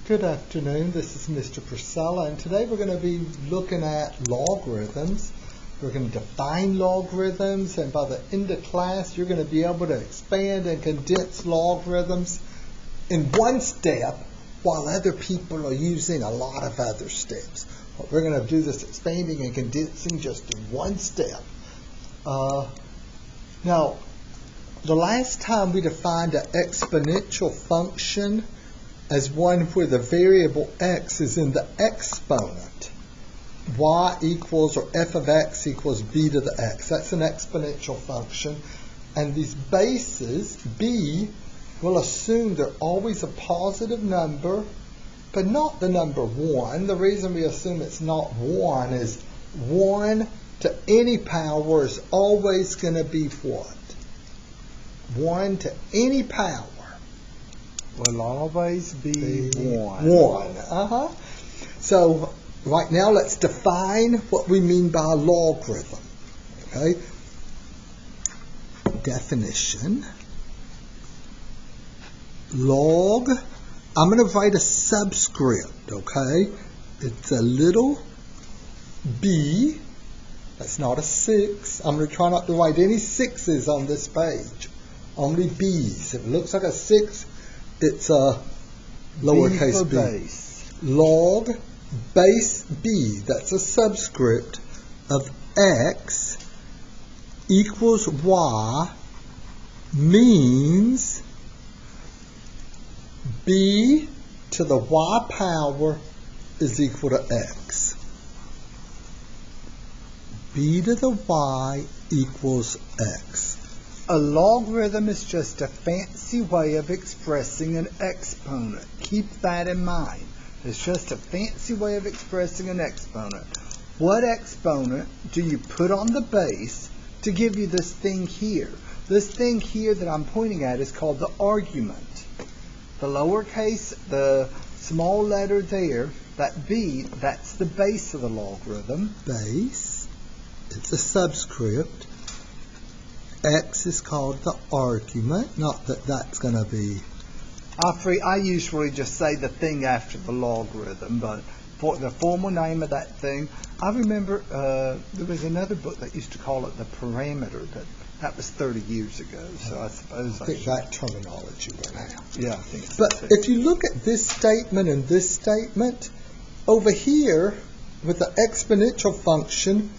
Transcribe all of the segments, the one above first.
Good afternoon, this is Mr. Precella, and today we're going to be looking at logarithms. We're going to define logarithms, and by the end of class you're going to be able to expand and condense logarithms in one step while other people are using a lot of other steps. But we're going to do this expanding and condensing just in one step. Now, the last time we defined an exponential function as one where the variable x is in the exponent. Y equals, or f of x equals b to the x. That's an exponential function. And these bases, b, will assume they're always a positive number, but not the number 1. The reason we assume it's not 1 is 1 to any power is always going to be what? 1 to any power will always be 1. So right now let's define what we mean by a logarithm. Okay? Definition. Log. I'm going to write a subscript. Okay? It's a little b. That's not a 6. I'm going to try not to write any 6s on this page. Only b's. If it looks like a 6, it's a lowercase b. Base. Log base b, that's a subscript, of x equals y means b to the y power is equal to x. B to the y equals x. A logarithm is just a fancy way of expressing an exponent. Keep that in mind. It's just a fancy way of expressing an exponent. What exponent do you put on the base to give you this thing here? This thing here that I'm pointing at is called the argument. The lowercase, the small letter there, that b, that's the base of the logarithm. Base. It's a subscript. X is called the argument, not that that's going to be... I usually just say the thing after the logarithm, but for the formal name of that thing, I remember there was another book that used to call it the parameter, but that was 30 years ago, so I suppose I think that terminology went out. Yeah, I think so. But if you look at this statement and this statement, over here, with the exponential function,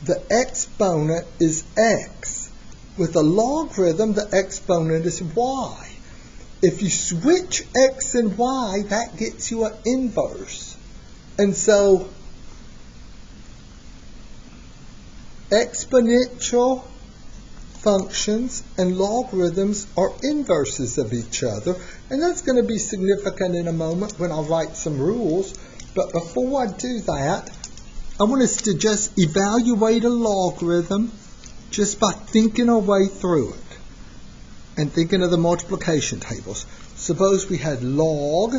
the exponent is x. With a logarithm, the exponent is y. If you switch x and y, that gets you an inverse. And so, exponential functions and logarithms are inverses of each other. And that's going to be significant in a moment when I write some rules. But before I do that, I want us to just evaluate a logarithm just by thinking our way through it and thinking of the multiplication tables. Suppose we had log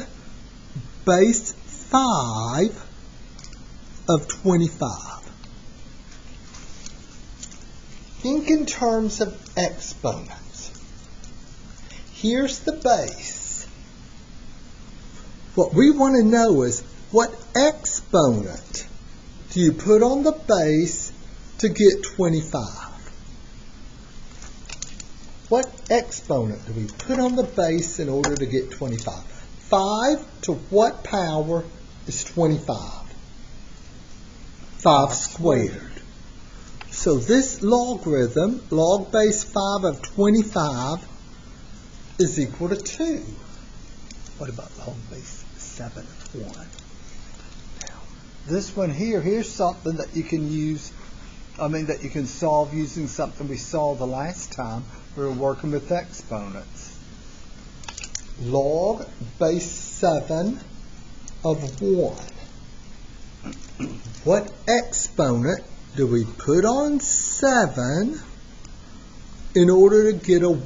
base 5 of 25. Think in terms of exponents. Here's the base. What we want to know is what exponent do you put on the base to get 25? What exponent do we put on the base in order to get 25? 5 to what power is 25? 5 squared. So this logarithm, log base 5 of 25, is equal to 2. What about log base 7 of 1? Now, this one here, here's something that you can use, that you can solve using something we saw the last time. We were working with exponents. Log base 7 of 1. What exponent do we put on 7 in order to get a 1?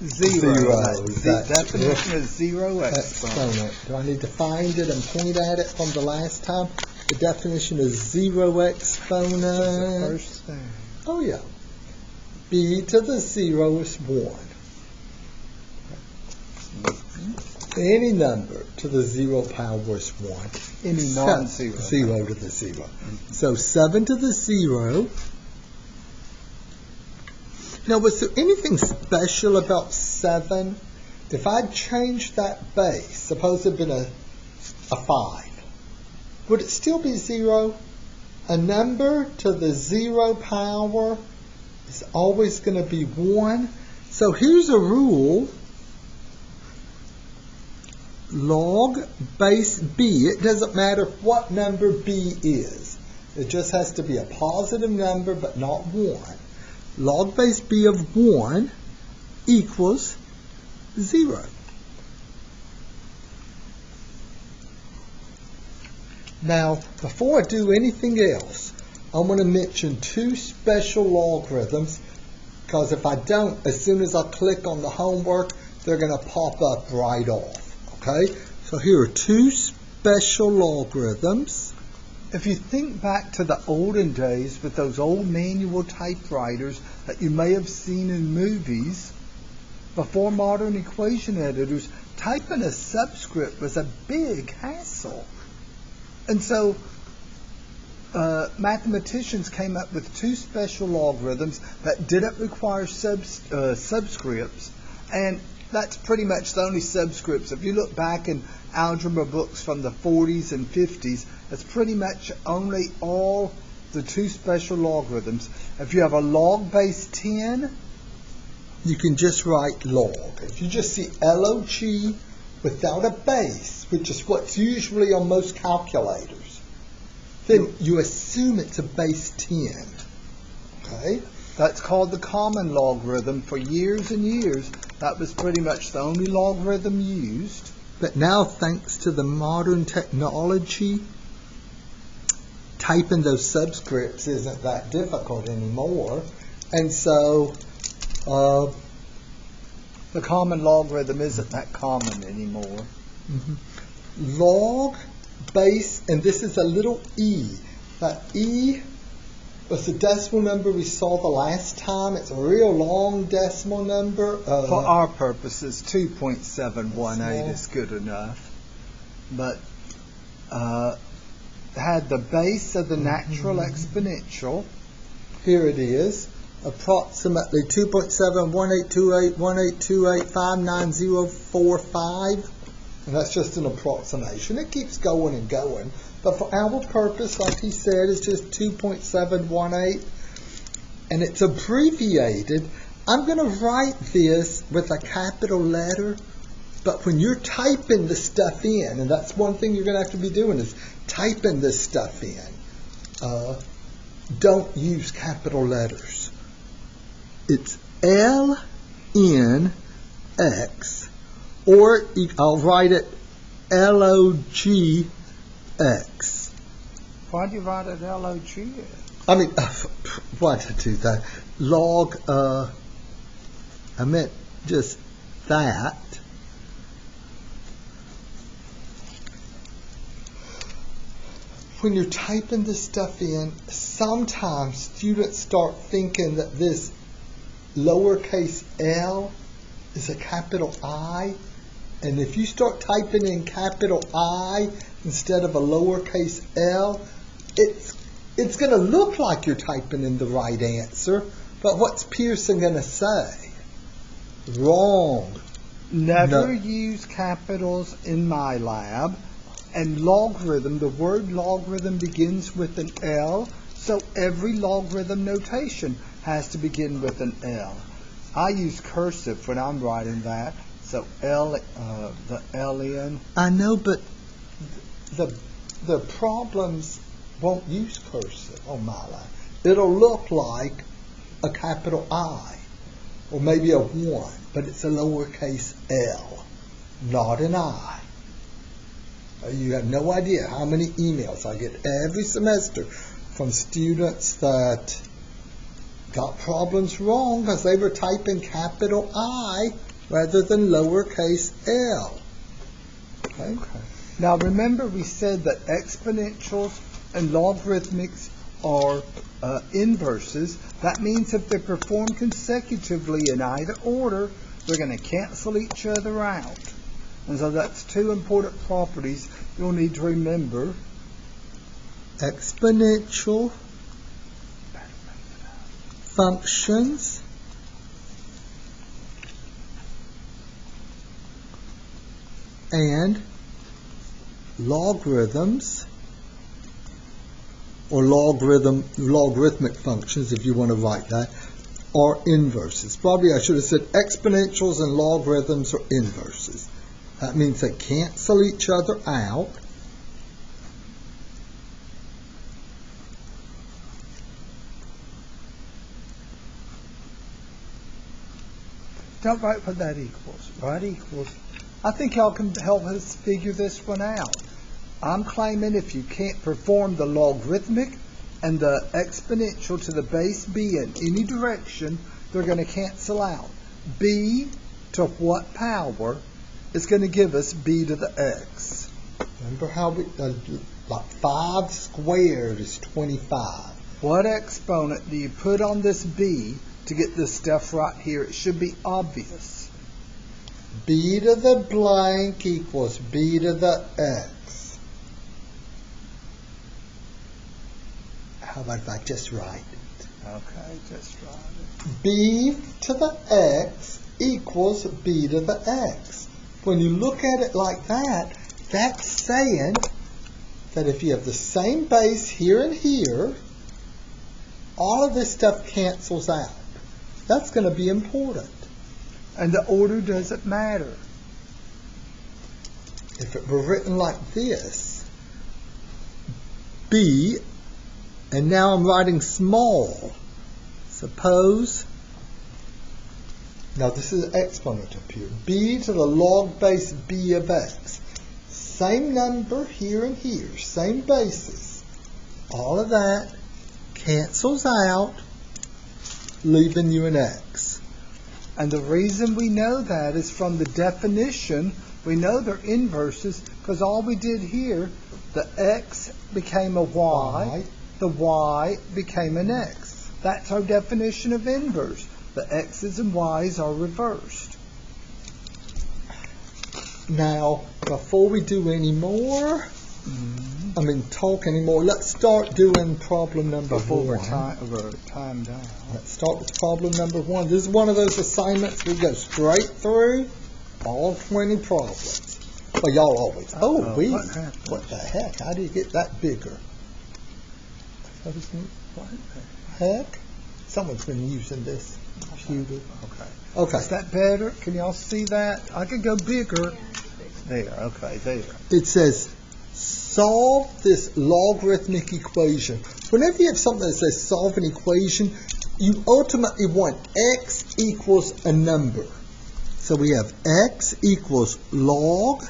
0. The definition is 0 exponent. Do I need to find it and point at it from the last time? The definition is 0 exponent. That's the first thing. Oh, yeah. B to the 0 is 1. Any number to the 0 power is 1. Any non-zero. 0 to the 0. So 7 to the 0. Now, was there anything special about 7? If I'd changed that base, suppose it had been a 5, would it still be 0? A number to the 0 power is always going to be 1. So here's a rule. Log base b, it doesn't matter what number b is. It just has to be a positive number, but not 1. Log base b of 1 equals 0. Now, before I do anything else, I want to mention 2 special logarithms, because if I don't, as soon as I click on the homework, they're going to pop up right off. Okay? So here are 2 special logarithms. If you think back to the olden days with those old manual typewriters that you may have seen in movies, before modern equation editors, typing a subscript was a big hassle. And so mathematicians came up with 2 special logarithms that didn't require subscripts, and that's pretty much the only subscripts. If you look back in algebra books from the 40s and 50s, it's pretty much only all the 2 special logarithms. If you have a log base 10, you can just write log. If you just see log without a base, which is what's usually on most calculators, then you assume it's a base 10. Okay? That's called the common logarithm. For years and years, that was pretty much the only logarithm used. But now, thanks to the modern technology, typing those subscripts isn't that difficult anymore. And so the common logarithm isn't that common anymore. Log base, and this is a little e. That e was the decimal number we saw the last time. It's a real long decimal number. For our purposes, 2.718 is good enough. But had the base of the natural exponential. Here it is. Approximately 2.718281828599045. And that's just an approximation. It keeps going and going. But for our purpose, like he said, it's just 2.718. And it's abbreviated. I'm going to write this with a capital letter. But when you're typing the stuff in, and that's one thing you're going to have to be doing, is typing this stuff in, don't use capital letters. It's LNX, or I'll write it LOGX. Why'd you write it LOG? I mean, why did I do that? Log, I meant just that. When you're typing this stuff in, sometimes students start thinking that this lowercase l is a capital I, and if you start typing in capital I instead of a lowercase l, it's going to look like you're typing in the right answer, but what's Pearson going to say? Wrong. Never use capitals in my lab. And logarithm, the word logarithm begins with an L, so every logarithm notation has to begin with an L. I use cursive when I'm writing that, so the LN. I know, but the problems won't use cursive on my line. It'll look like a capital I, or maybe a 1, but it's a lowercase l, not an I. You have no idea how many emails I get every semester from students that got problems wrong because they were typing capital I rather than lowercase l. Okay. Now remember, we said that exponentials and logarithmics are inverses. That means if they're performed consecutively in either order, they're going to cancel each other out. And so that's two important properties you'll need to remember. Exponential functions and logarithms, or logarithmic functions, if you want to write that, are inverses. Probably I should have said exponentials and logarithms are inverses. That means they cancel each other out. Don't write what that equals. Write equals. I think y'all can help us figure this one out. I'm claiming if you can't perform the logarithmic and the exponential to the base b in any direction, they're going to cancel out. B to what power is going to give us b to the x? Remember how we, like 5 squared is 25. What exponent do you put on this b to get this stuff right here? It should be obvious. B to the blank equals b to the x. How about if I just write it? Okay, just write it. B to the x equals b to the x. When you look at it like that, that's saying that if you have the same base here and here, all of this stuff cancels out. That's going to be important. And the order doesn't matter. If it were written like this, B, and now I'm writing small. Suppose, now this is an exponent up here, b to the log base b of x. Same number here and here, same basis. All of that cancels out, leaving you an x. And the reason we know that is from the definition. We know they're inverses because all we did here, the x became a y, the y became an x. That's our definition of inverse. The x's and y's are reversed. Now, before we do any more, talk anymore, let's start doing problem number Before one. we're time down. Let's start with problem number one. This is one of those assignments we go straight through all 20 problems. Well, y'all always. What the heck? How do you get that bigger? What the heck? Someone's been using this computer. Okay. Is that better? Can y'all see that? I could go bigger. There. Okay. There. It says, solve this logarithmic equation. Whenever you have something that says solve an equation, you ultimately want x equals a number. So we have x equals log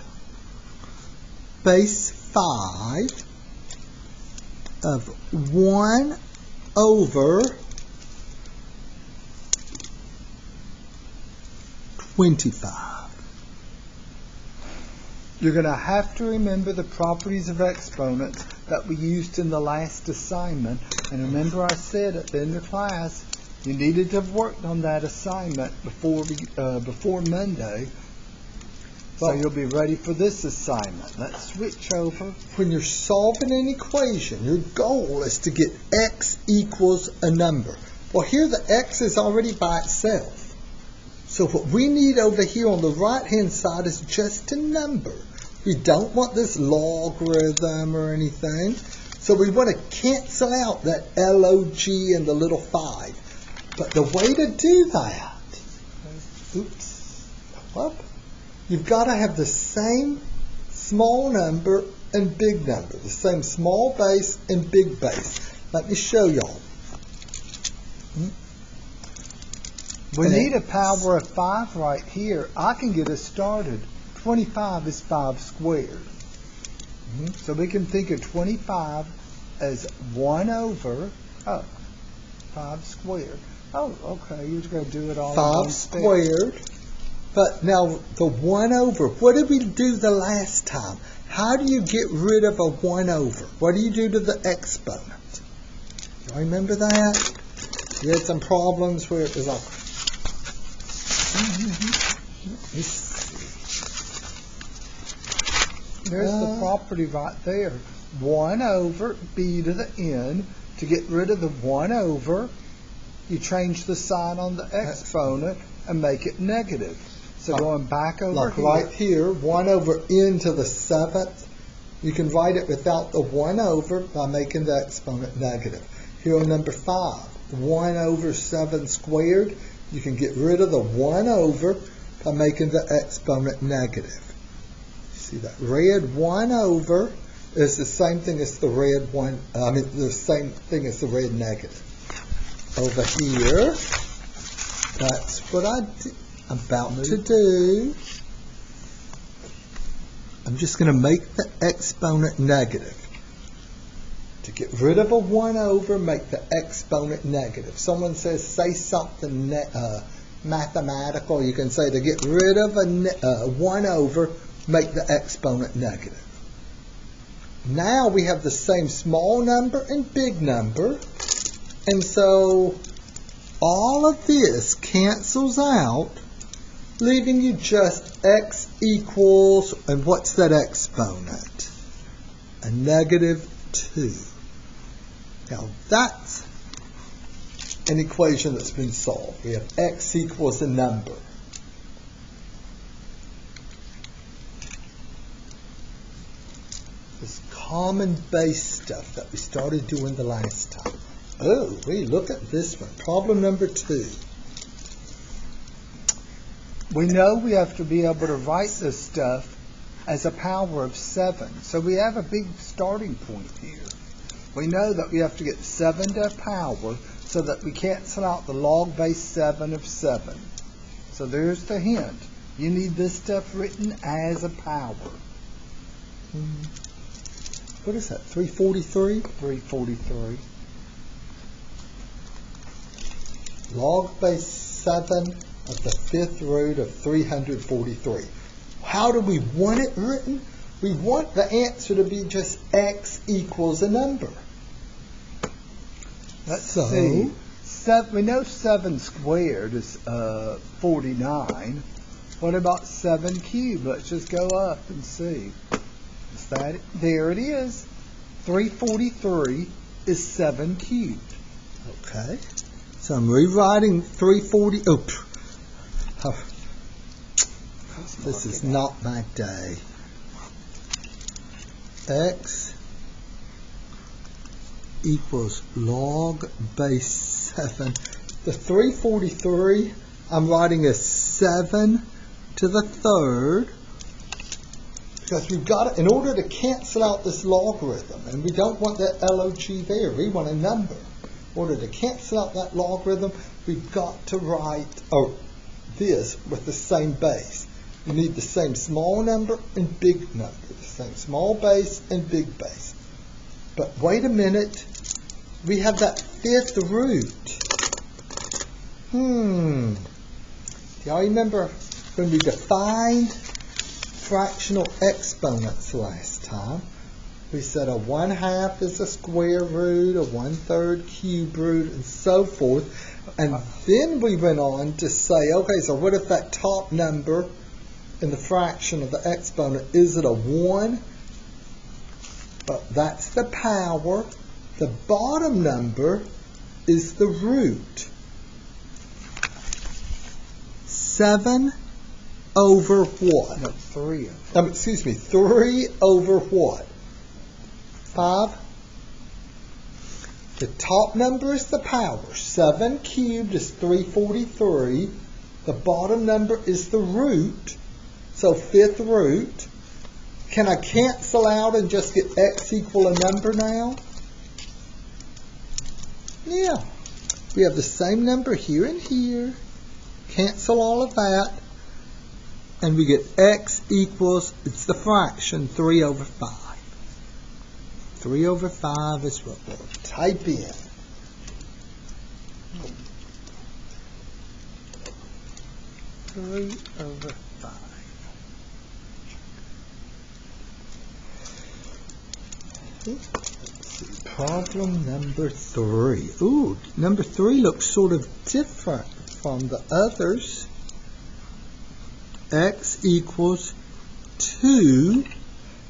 base 5 of 1 over 25. You're going to have to remember the properties of exponents that we used in the last assignment. And remember I said at the end of class, you needed to have worked on that assignment before Monday. So you'll be ready for this assignment. Let's switch over. When you're solving an equation, your goal is to get x equals a number. Well, here the x is already by itself. So what we need over here on the right-hand side is just a number. We don't want this logarithm or anything. So we want to cancel out that log and the little 5. But the way to do that, you've got to have the same small number and big number. The same small base and big base. Let me show y'all. We need a power of 5 right here. I can get us started. 25 is 5 squared. So we can think of 25 as 1 over 5 squared. Oh, okay, you're going to do it all 5 squared. But now the 1 over, what did we do the last time? How do you get rid of a 1 over? What do you do to the exponent? Do you remember that? You had some problems where it was like, There's the property right there. 1 over b to the n. To get rid of the 1 over, you change the sign on the exponent and make it negative. So going back over like here. right here, 1 over n to the 7th. You can write it without the 1 over by making the exponent negative. Here on number 5, 1 over 7 squared. You can get rid of the 1 over by making the exponent negative. See that red 1 over is the same thing as the red the same thing as the red negative. Over here, that's what I'm about to do. I'm just going to make the exponent negative. To get rid of a 1 over, make the exponent negative. Someone says, say something mathematical. You can say to get rid of a 1 over, make the exponent negative. Now we have the same small number and big number. And so all of this cancels out, leaving you just x equals, and what's that exponent? A negative 2. Now that's an equation that's been solved. We have x equals a number. This common base stuff that we started doing the last time. Oh, look at this one. Problem number 2. We know we have to be able to write this stuff as a power of 7. So we have a big starting point here. We know that we have to get 7 to a power so that we cancel out the log base 7 of 7. So there's the hint. You need this stuff written as a power. What is that, 343? 343. Log base 7 of the 5th root of 343. How do we want it written? We want the answer to be just x equals a number. Let's see. We know 7 squared is 49. What about 7 cubed? Let's just go up and see. Is that it? There it is. 343 is 7 cubed. Okay. So I'm rewriting 340. This is not my day. X equals log base 7. The 343, I'm writing as 7 to the 3rd. Because we've got to, in order to cancel out this logarithm, and we don't want that log there, we want a number. In order to cancel out that logarithm, we've got to write this with the same base. You need the same small number and big number, the same small base and big base. But wait a minute, we have that 5th root. Y'all remember when we defined fractional exponents last time? We said a 1/2 is a square root, a 1/3 cube root, and so forth. And then we went on to say, okay, so what if that top number in the fraction of the exponent, is it a 1? But that's the power. The bottom number is the root. 7 over what? No, 3 over. 3 over what? 5. The top number is the power. 7 cubed is 343. The bottom number is the root. So 5th root. Can I cancel out and just get x equal a number now? Yeah. We have the same number here and here. Cancel all of that. And we get x equals, it's the fraction, 3 over 5. 3 over 5 is what we'll type in. Three over 5. Let's see, problem number 3. Ooh, number 3 looks sort of different from the others. X equals 2.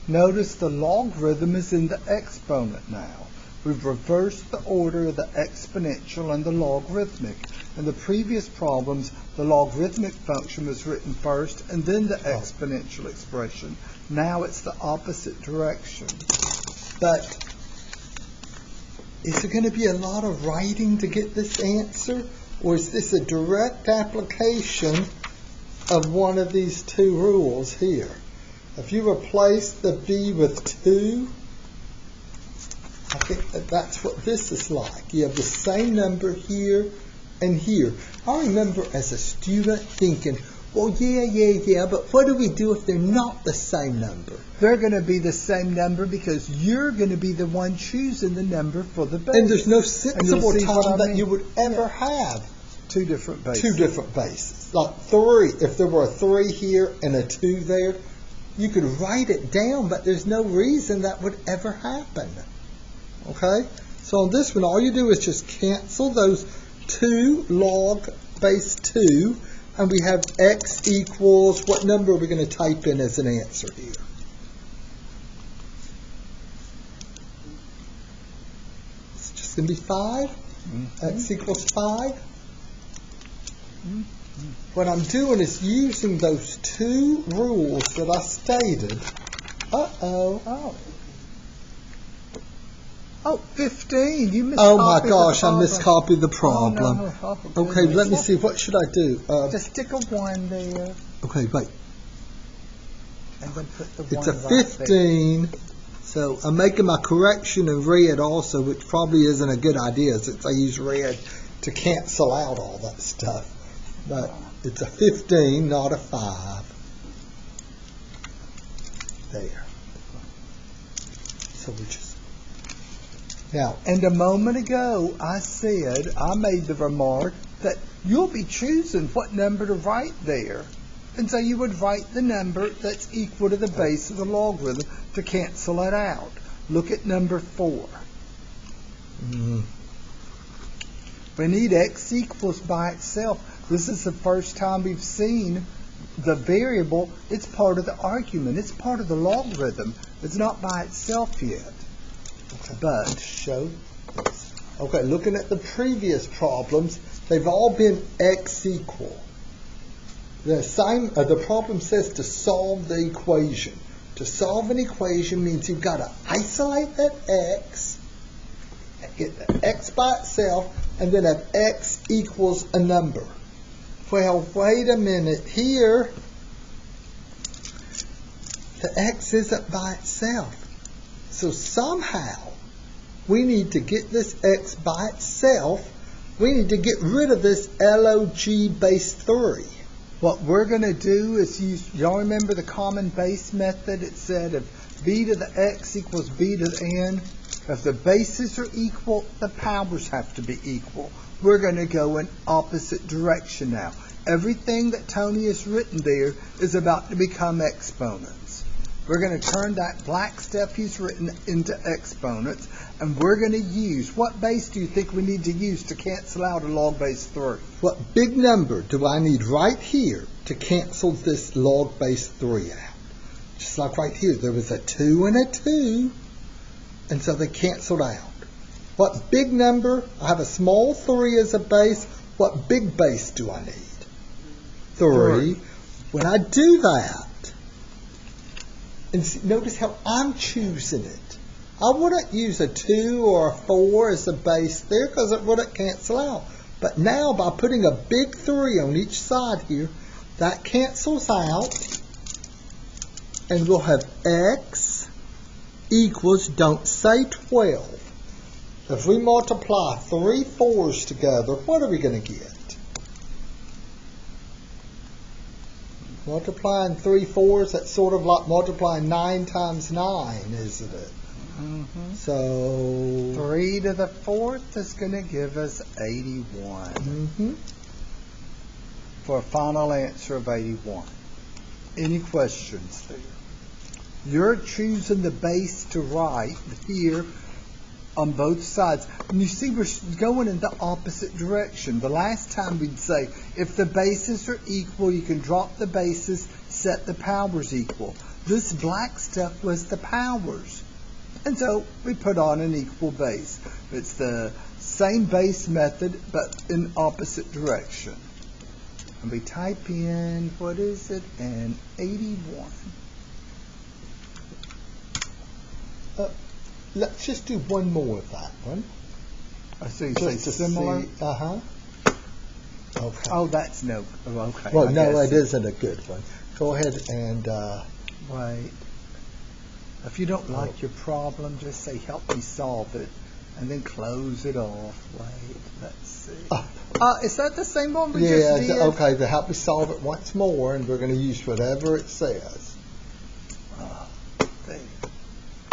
Notice the logarithm is in the exponent now. We've reversed the order of the exponential and the logarithmic. In the previous problems, the logarithmic function was written first and then the exponential expression. Now it's the opposite direction. But is there going to be a lot of writing to get this answer? Or is this a direct application of one of these two rules here? If you replace the b with 2, I think that's what this is like. You have the same number here and here. I remember as a student thinking, well, yeah, but what do we do if they're not the same number? They're going to be the same number because you're going to be the one choosing the number for the base. And there's no sensible time that you would ever have two different bases. Two different bases. Like 3, if there were a 3 here and a 2 there, you could write it down, but there's no reason that would ever happen. Okay? So on this one, all you do is just cancel those 2 log base 2, and we have x equals, what number are we going to type in as an answer here? It's just going to be 5. X equals 5. What I'm doing is using those 2 rules that I stated. Oh, 15. You miscopied. Oh my gosh, I miscopied the problem. Oh, no. Okay, let me see. What should I do? Just stick a 1 there. Okay, wait. And then put the 1 It's a right 15. There. So I'm making my correction in red also, which probably isn't a good idea since I use red to cancel out all that stuff. But it's a 15, not a 5. There. So we just... Now, and a moment ago, I made the remark that you'll be choosing what number to write there. And so you would write the number that's equal to the base of the logarithm to cancel it out. Look at number 4. We need x equals by itself. This is the first time we've seen the variable. It's part of the argument. It's part of the logarithm. It's not by itself yet. Okay. But show this. Okay, looking at the previous problems, they've all been x equal. The problem says to solve the equation. To solve an equation means you've got to isolate that x, get the x by itself, and then have x equals a number. Well, wait a minute. Here, the x isn't by itself. So somehow, we need to get this x by itself. We need to get rid of this log base 3. What we're going to do is use, y'all remember the common base method? It said if b to the x equals b to the n, if the bases are equal, the powers have to be equal. We're going to go in opposite direction now. Everything that Tony has written there is about to become exponents. We're going to turn that black stuff he's written into exponents, and we're going to use, what base do you think we need to use to cancel out a log base 3? What big number do I need right here to cancel this log base 3 out? Just like right here, there was a 2 and a 2, and so they canceled out. What big number? I have a small 3 as a base. What big base do I need? 3. When I do that, and see, notice how I'm choosing it. I wouldn't use a 2 or a 4 as a base there because it wouldn't cancel out. But now by putting a big 3 on each side here, that cancels out. And we'll have x equals, don't say 12. If we multiply 3 4s together, what are we going to get? Multiplying 3 4s, that's sort of like multiplying 9 times 9, isn't it? So 3 to the 4th is going to give us 81. For a final answer of 81. Any questions there? You're choosing the base to write here on both sides. And you see we're going in the opposite direction. The last time we'd say if the bases are equal, you can drop the bases, set the powers equal. This black stuff was the powers. And so we put on an equal base. It's the same base method, but in opposite direction. And we type in, what is it, an 81. Let's just do one more of that one. So you say similar? Uh-huh. Okay. Oh, that's no, okay. Well, no, it isn't a good one. Go ahead and... Wait. If you don't like your problem, just say, help me solve it, and then close it off. Wait, let's see. Is that the same one we just did? Okay, to help me solve it once more, and we're going to use whatever it says.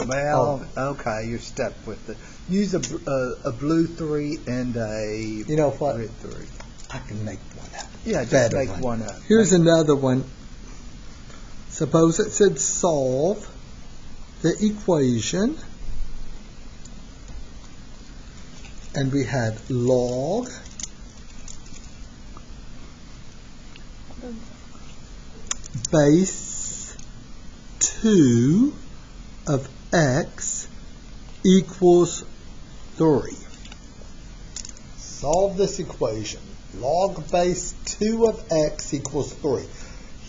Well, okay, you're stuck with it. Use a blue 3 and a red 3. I can make one up. Yeah, just make one up. Here's another one. Suppose it said solve the equation, and we had log base 2 of x equals 3. Solve this equation. Log base 2 of x equals 3.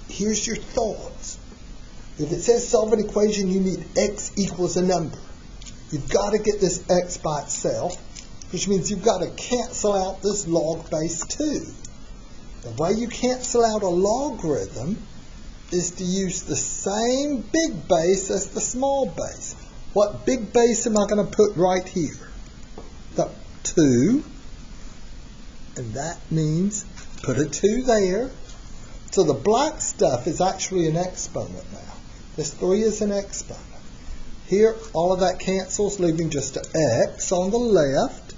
Here's your thoughts. If it says solve an equation, you need x equals a number. You've got to get this x by itself, which means you've got to cancel out this log base 2. The way you cancel out a logarithm is to use the same big base as the small base. What big base am I going to put right here? The 2. And that means put a 2 there. So the black stuff is actually an exponent now. This 3 is an exponent. Here, all of that cancels, leaving just an x on the left.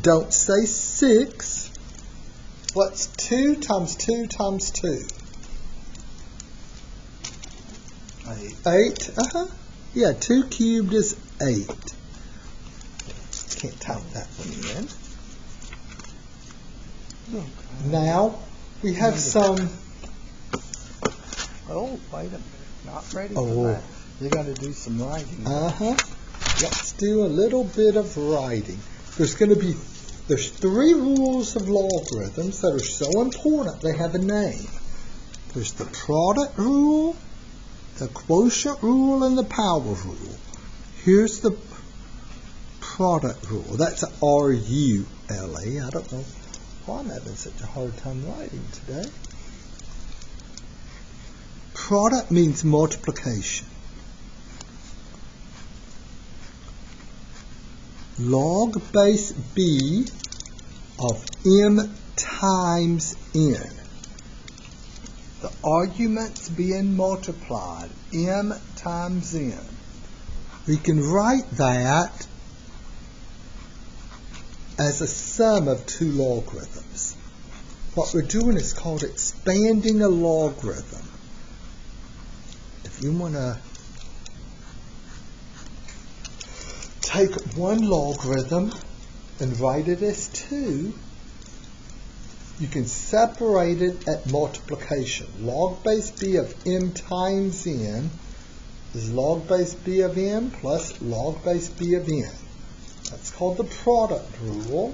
Don't say 6. What's 2 times 2 times 2? 8. Yeah, 2 cubed is 8. Can't type that one in. Okay. Now, we have some... Oh, wait a minute. Not ready for that. You're going to do some writing. Let's do a little bit of writing. There's 3 rules of logarithms that are so important they have a name. There's the product rule, the quotient rule, and the power rule. Here's the product rule. That's a R-U-L-E. I don't know why I'm having such a hard time writing today. Product means multiplication. Log base b of m times n. The arguments being multiplied, m times n. We can write that as a sum of 2 logarithms. What we're doing is called expanding a logarithm. If you want to take one logarithm and write it as 2, you can separate it at multiplication. Log base b of m times n is log base b of m plus log base b of n. That's called the product rule.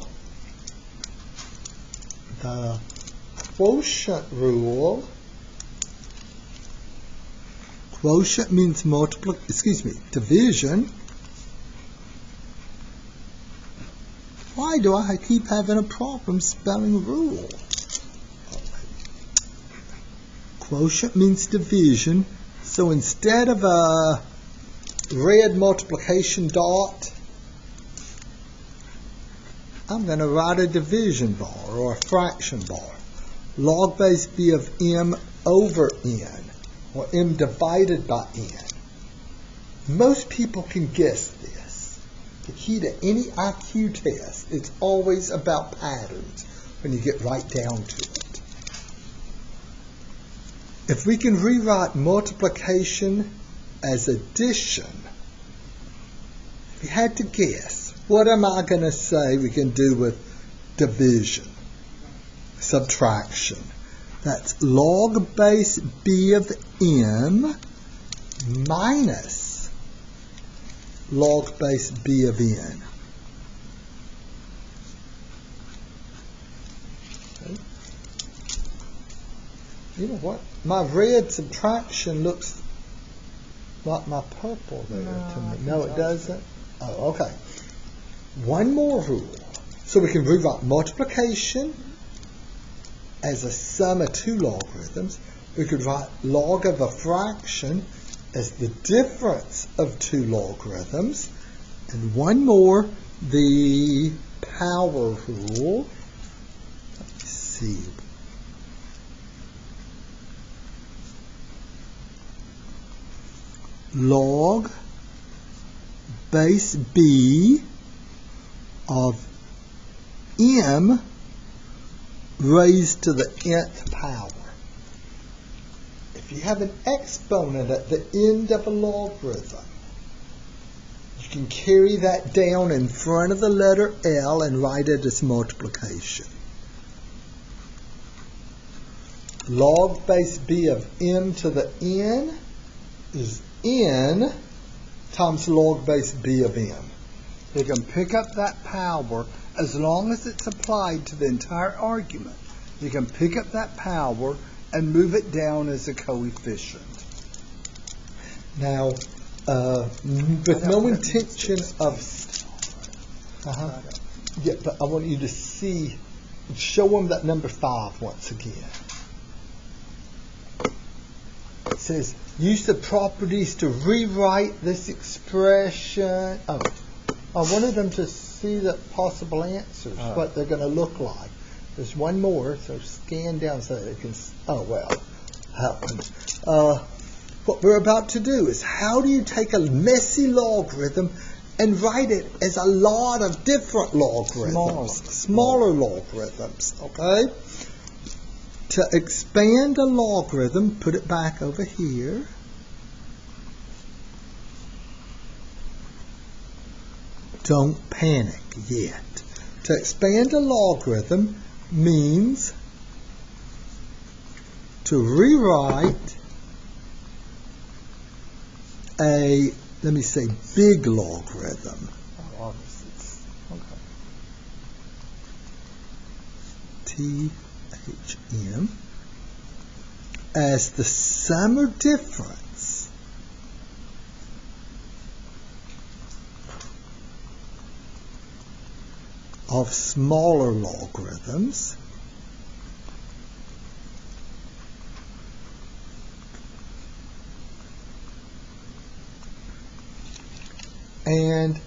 The quotient rule. Quotient means division. Why do I keep having a problem spelling rule? Quotient means division. So instead of a red multiplication dot, I'm going to write a division bar or a fraction bar. Log base b of m over n, or m divided by n. Most people can guess this. The key to any IQ test is always about patterns when you get right down to it. If we can rewrite multiplication as addition, if you had to guess, what am I going to say we can do with division? Subtraction. That's log base b of m minus log base b of n. Okay. You know what? My red subtraction looks like my purple there to me. No, it doesn't? Oh, okay. One more rule. So we can rewrite multiplication as a sum of two logarithms. We could write log of a fraction as the difference of two logarithms. And one more, the power rule. Let me see. Log base b of m raised to the nth power. If you have an exponent at the end of a logarithm, you can carry that down in front of the letter L and write it as multiplication. Log base b of m to the n is n times log base b of m. You can pick up that power as long as it's applied to the entire argument. You can pick up that power and move it down as a coefficient. Now, with no intention of... Yeah, but I want you to see, show them that number 5 once again. It says, use the properties to rewrite this expression. Oh, I wanted them to see the possible answers, what they're going to look like. There's one more, so scan down so they can, oh well, happens. What we're about to do is, how do you take a messy logarithm and write it as a lot of different logarithms, smaller logarithms, okay? To expand a logarithm, put it back over here. Don't panic yet. To expand a logarithm means to rewrite a, let me say, big logarithm. THM as the sum or difference of smaller logarithms and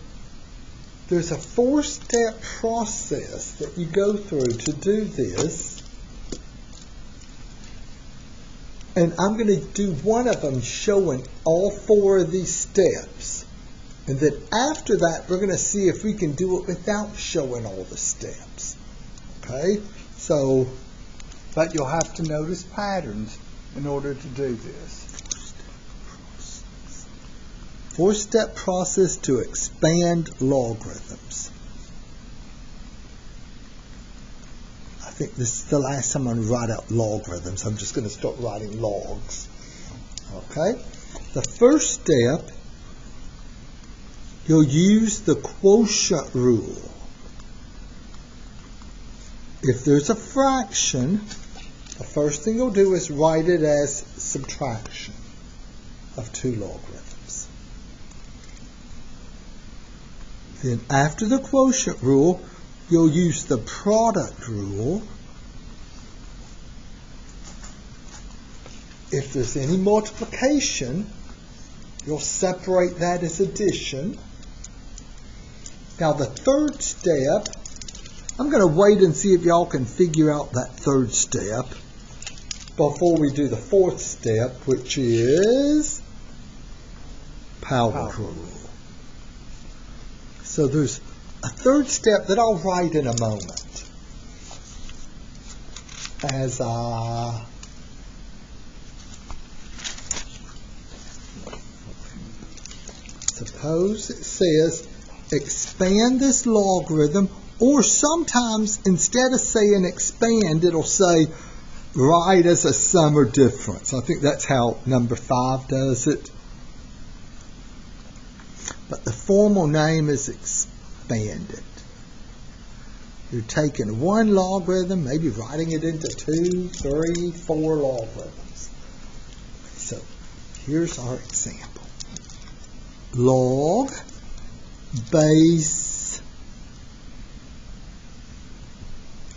there's a 4-step process that you go through to do this, and I'm going to do one of them showing all 4 of these steps. And then after that, we're going to see if we can do it without showing all the steps. Okay? So, but you'll have to notice patterns in order to do this. 4-step process to expand logarithms. I think this is the last time I'm going to write out logarithms. I'm just going to start writing logs. Okay? The first step, you'll use the quotient rule. If there's a fraction, the first thing you'll do is write it as subtraction of 2 logarithms. Then after the quotient rule, you'll use the product rule. If there's any multiplication, you'll separate that as addition. Now the third step, I'm going to wait and see if y'all can figure out that third step before we do the 4th step, which is power rule. So there's a third step that I'll write in a moment. As suppose it says expand this logarithm, or sometimes instead of saying expand, it'll say write as a sum or difference. I think that's how number 5 does it. but the formal name is expanded. You're taking one logarithm, maybe writing it into 2, 3, 4 logarithms. So here's our example. Log base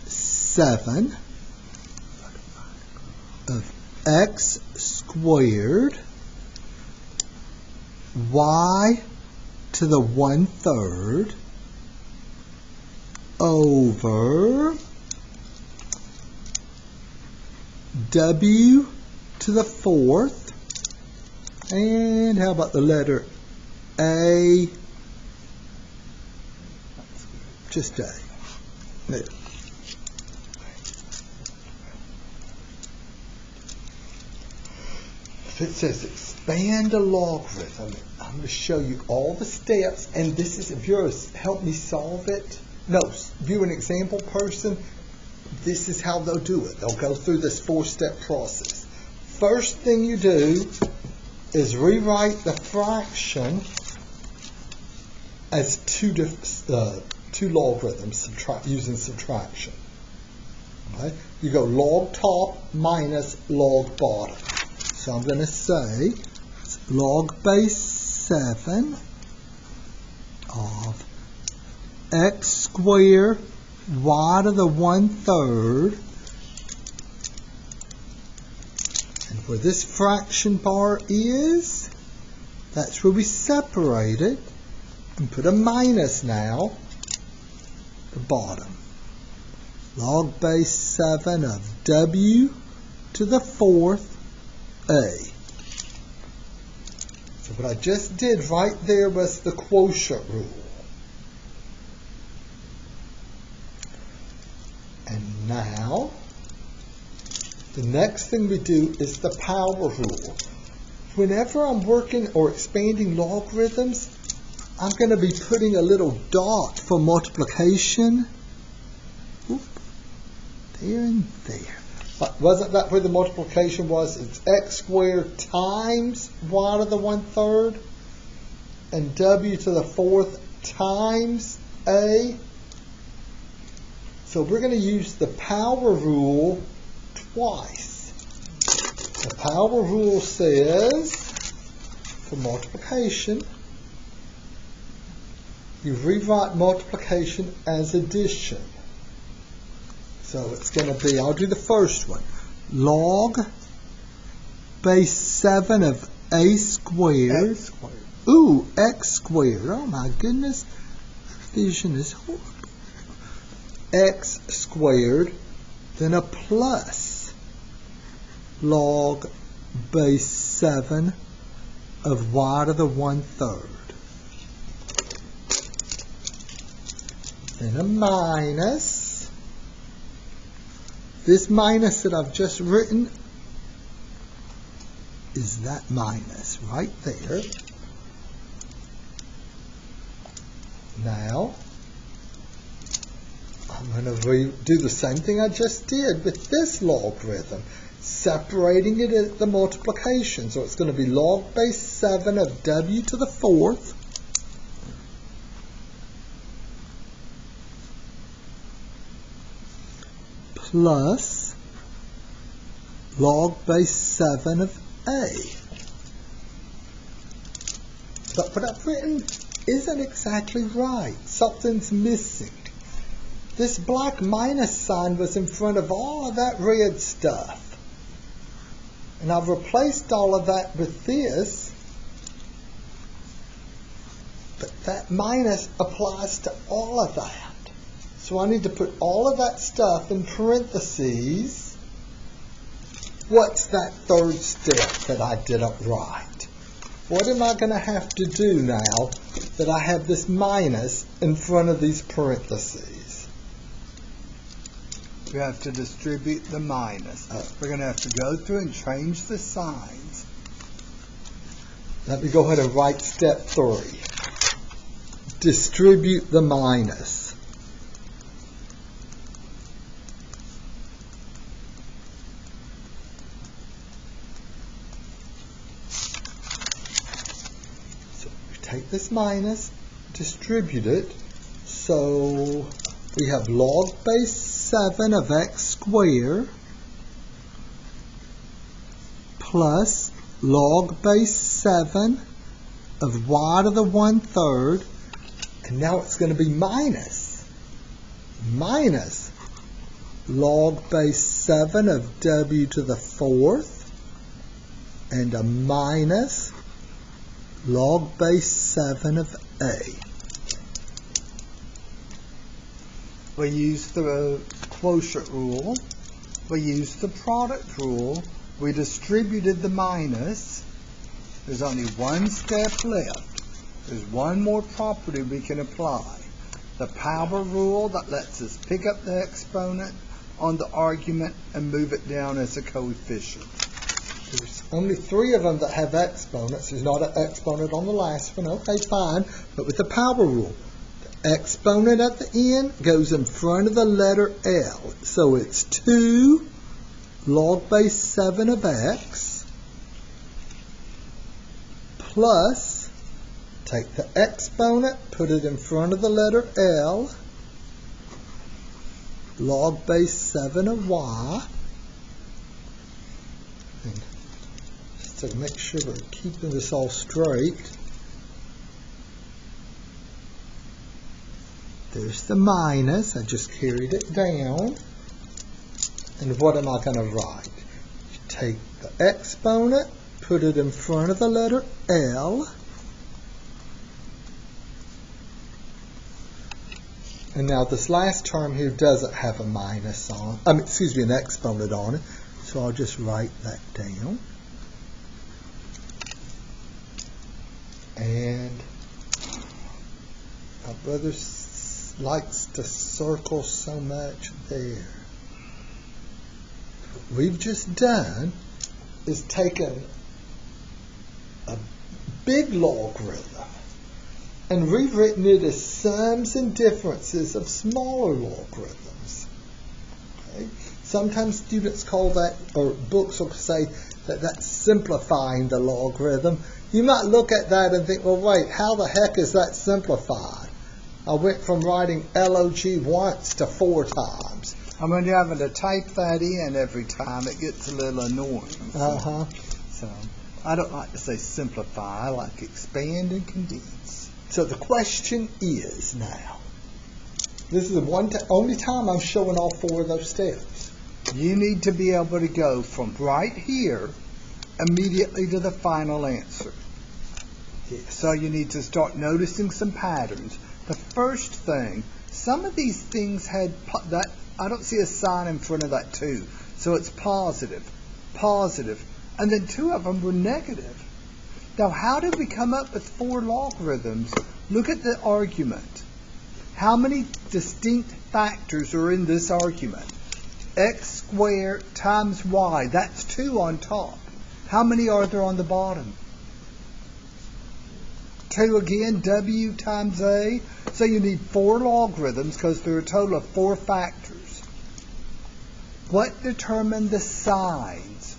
7 of x squared y to the 1/3 over w to the 4th, and how about the letter a, just a. There. It says expand a logarithm. I'm going to show you all the steps, and this is, if you're help me solve it, no, if you're an example person, this is how they'll do it. They'll go through this 4-step process. First thing you do is rewrite the fraction as two logarithms using subtraction. Okay? You go log top minus log bottom. So I'm going to say log base 7 of x squared y to the 1/3, and where this fraction bar is, that's where we separate it and put a minus now at the bottom. Log base 7 of w to the 4th a. So what I just did right there was the quotient rule. And now, the next thing we do is the power rule. Whenever I'm working or expanding logarithms, I'm going to be putting a little dot for multiplication. Oop, there and there. But wasn't that where the multiplication was? It's x squared times y to the 1/3 and w to the 4th times a. So we're going to use the power rule twice. The power rule says, for multiplication, you rewrite multiplication as addition. So it's going to be, I'll do the first one, log base 7 of a squared. X squared. Ooh, x squared. Oh my goodness. Division is horrible. X squared, then a plus log base 7 of y to the 1/3. Then a minus. This minus that I've just written is that minus right there. Now, I'm going to do the same thing I just did with this logarithm, separating it at the multiplication. So it's going to be log base 7 of w to the 4th plus log base 7 of a. But what I've written isn't exactly right. Something's missing. This black minus sign was in front of all of that red stuff. And I've replaced all of that with this. But that minus applies to all of that. So I need to put all of that stuff in parentheses. What's that third step that I didn't write? What am I going to have to do now that I have this minus in front of these parentheses? We have to distribute the minus. We're going to have to go through and change the signs. Let me go ahead and write step 3. Distribute the minus. take this minus, distribute it. So we have log base 7 of x squared plus log base 7 of y to the 1/3. And now it's going to be minus log base 7 of w to the 4th and a minus log base 7 of a. We use the quotient rule. We use the product rule. We distributed the minus. There's only one step left. There's one more property we can apply. The power rule that lets us pick up the exponent on the argument and move it down as a coefficient. There's only 3 of them that have exponents. There's not an exponent on the last one. Okay, fine. But with the power rule, the exponent at the end goes in front of the letter L. So it's 2 log base 7 of x plus, take the exponent, put it in front of the letter L, log base 7 of y. And just to make sure we're keeping this all straight, there's the minus. I just carried it down. And what am I going to write? Take the exponent, put it in front of the letter L, and now this last term here doesn't have a minus on, an exponent on it, so I'll just write that down. And my brother likes to circle so much there. What we've just done is taken a big logarithm and rewritten it as sums and differences of smaller logarithms. Okay? Sometimes students call that, or books will say that that's simplifying the logarithm. You might look at that and think, well, wait, how the heck is that simplified? I went from writing log once to 4 times. I mean, you're having to type that in every time. It gets a little annoying. So I don't like to say simplify. I like expand and condense. So the question is now, this is the only time I'm showing all 4 of those steps. You need to be able to go from right here immediately to the final answer. Yes. So you need to start noticing some patterns. The first thing, some of these things had that. I don't see a sign in front of that 2, so it's positive, and then 2 of them were negative. Now, how did we come up with 4 logarithms? Look at the argument. How many distinct factors are in this argument? X squared times y, that's 2 on top. How many are there on the bottom? 2 again, w times a. So you need 4 logarithms because there are a total of 4 factors. What determined the signs?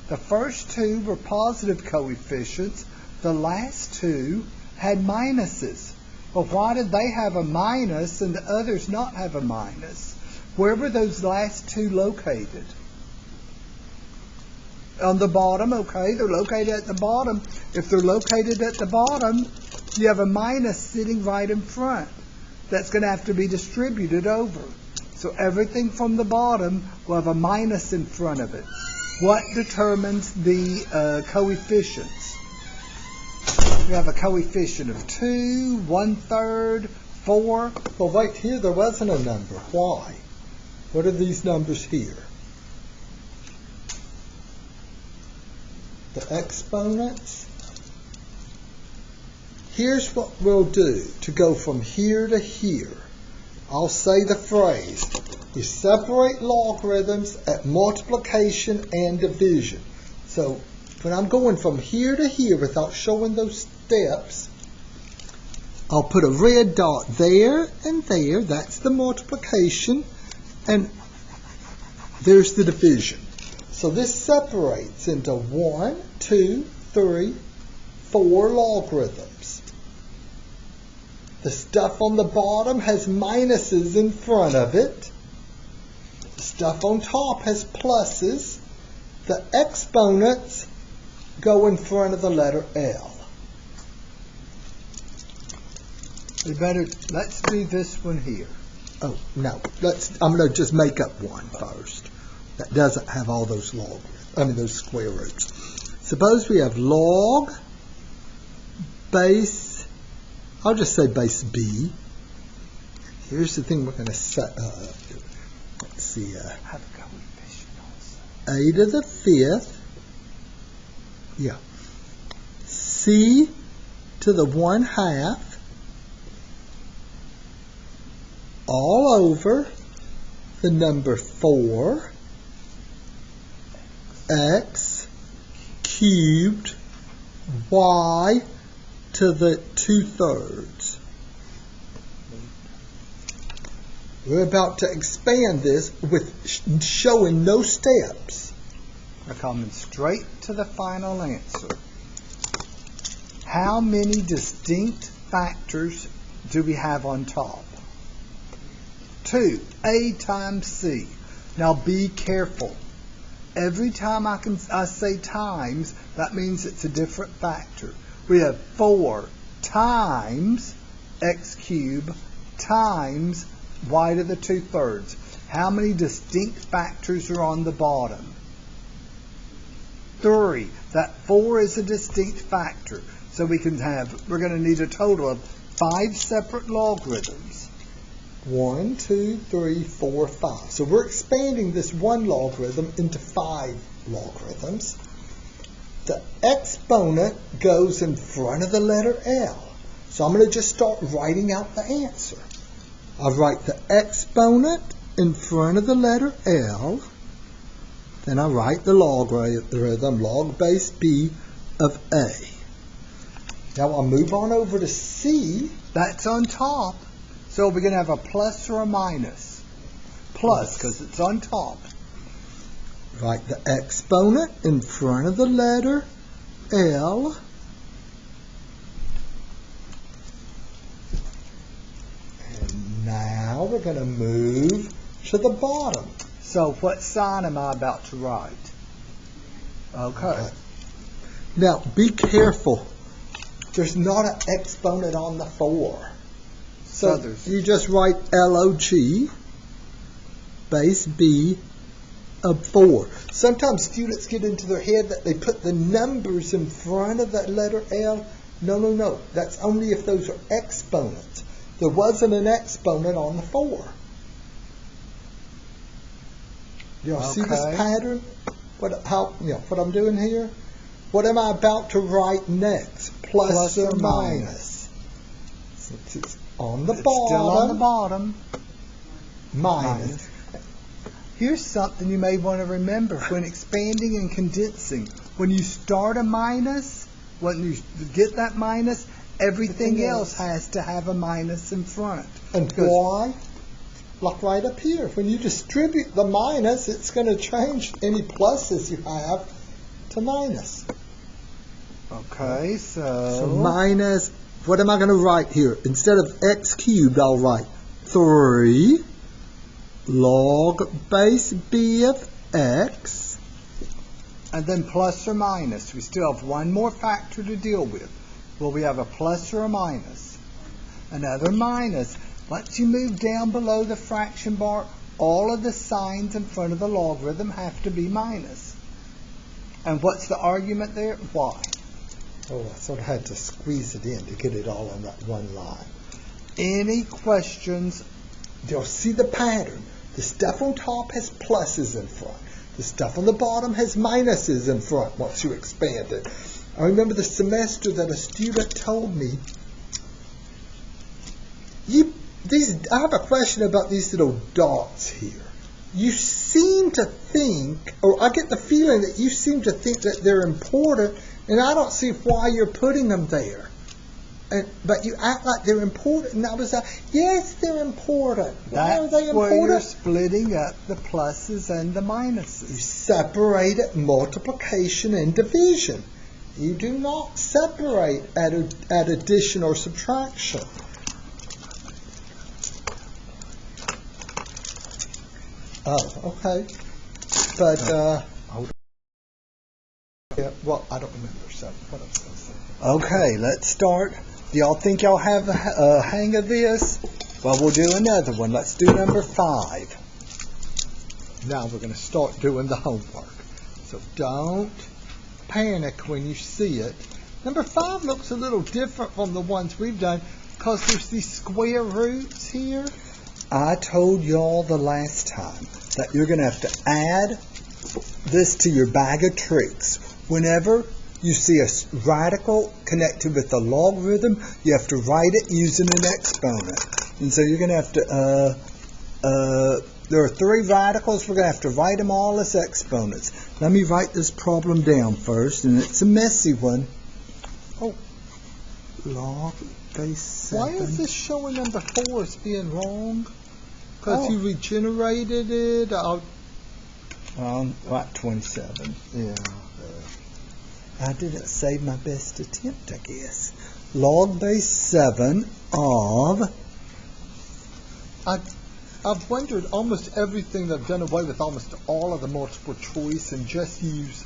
The first 2 were positive coefficients. The last 2 had minuses. Well, why did they have a minus and the others not have a minus? Where were those last 2 located? On the bottom, okay, they're located at the bottom. If they're located at the bottom, you have a minus sitting right in front. That's going to have to be distributed over. So everything from the bottom will have a minus in front of it. What determines the coefficients? We have a coefficient of 2, 1/3, 4. Well, wait, here there wasn't a number. Why? What are these numbers here? The exponents. Here's what we'll do to go from here to here. I'll say the phrase, you separate logarithms at multiplication and division. So when I'm going from here to here without showing those steps, I'll put a red dot there and there. That's the multiplication. And there's the division. So this separates into 1, 2, 3, 4 logarithms. The stuff on the bottom has minuses in front of it. The stuff on top has pluses. The exponents go in front of the letter L. Let's do this one here. Oh, no. I'm going to just make up one first that doesn't have all those those square roots. Suppose we have log base, I'll just say base B. Here's the thing we're going to set up. Let's see. A to the 5th. Yeah. C to the 1/2. All over the number 4 x cubed y to the 2/3. We're about to expand this with showing no steps. We're coming straight to the final answer. How many distinct factors do we have on top? 2, A times C. Now be careful. Every time I say times, that means it's a different factor. We have 4 times x cubed times y to the 2/3. How many distinct factors are on the bottom? 3. That 4 is a distinct factor. So we're going to need a total of 5 separate logarithms. 1, 2, 3, 4, 5. So we're expanding this one logarithm into 5 logarithms. The exponent goes in front of the letter L. So I'm going to just start writing out the answer. I'll write the exponent in front of the letter L. Then I write the logarithm, log base B of A. Now I'll move on over to C. That's on top. So we're going to have a plus or a minus. Plus, because it's on top. Write the exponent in front of the letter L. And now we're going to move to the bottom. So what sign am I about to write? Okay. Now be careful. There's not an exponent on the 4. So you just write log base B of 4. Sometimes students get into their head that they put the numbers in front of that letter L. No. That's only if those are exponents. There wasn't an exponent on the 4. Y'all see this pattern? What I'm doing here? What am I about to write next? Plus or minus? Since it's on the bottom. Still on the bottom. Minus. Here's something you may want to remember when expanding and condensing. When you start a minus, when you get that minus, everything else has to have a minus in front. And why? Like right up here. When you distribute the minus, it's going to change any pluses you have to minus. Okay, so minus, what am I going to write here? Instead of x cubed, I'll write 3 log base B of x. And then plus or minus. We still have one more factor to deal with. Will we have a plus or a minus? Another minus. Once you move down below the fraction bar, all of the signs in front of the logarithm have to be minus. And what's the argument there? Why? Oh, I sort of had to squeeze it in to get it all on that one line. Any questions? You'll see the pattern. The stuff on top has pluses in front. The stuff on the bottom has minuses in front once you expand it. I remember the semester that a student told me, I have a question about these little dots here. You seem to think, or I get the feeling that you seem to think that they're important, and I don't see why you're putting them there. But you act like they're important, and I was like, yes, they're important. Why are they important? That's where you're splitting up the pluses and the minuses. You separate at multiplication and division. You do not separate at addition or subtraction. Oh, okay. But, hold on. Yeah, well, I don't remember, so what I was going to say. Okay, let's start. Do y'all think y'all have a hang of this? Well, we'll do another one. Let's do number 5. Now we're going to start doing the homework. So don't panic when you see it. Number 5 looks a little different from the ones we've done because there's these square roots here. I told y'all the last time that you're going to have to add this to your bag of tricks. Whenever you see a radical connected with a logarithm, you have to write it using an exponent. And so you're going to have to, there are 3 radicals, we're going to have to write them all as exponents. Let me write this problem down first, and it's a messy one. Oh, log base 7. Why is this showing number 4 as being wrong? Because you regenerated it? Right, 27. Yeah. I didn't save my best attempt, I guess. Log base 7 of... I've wondered almost everything they've done away with almost all of the multiple choice and just use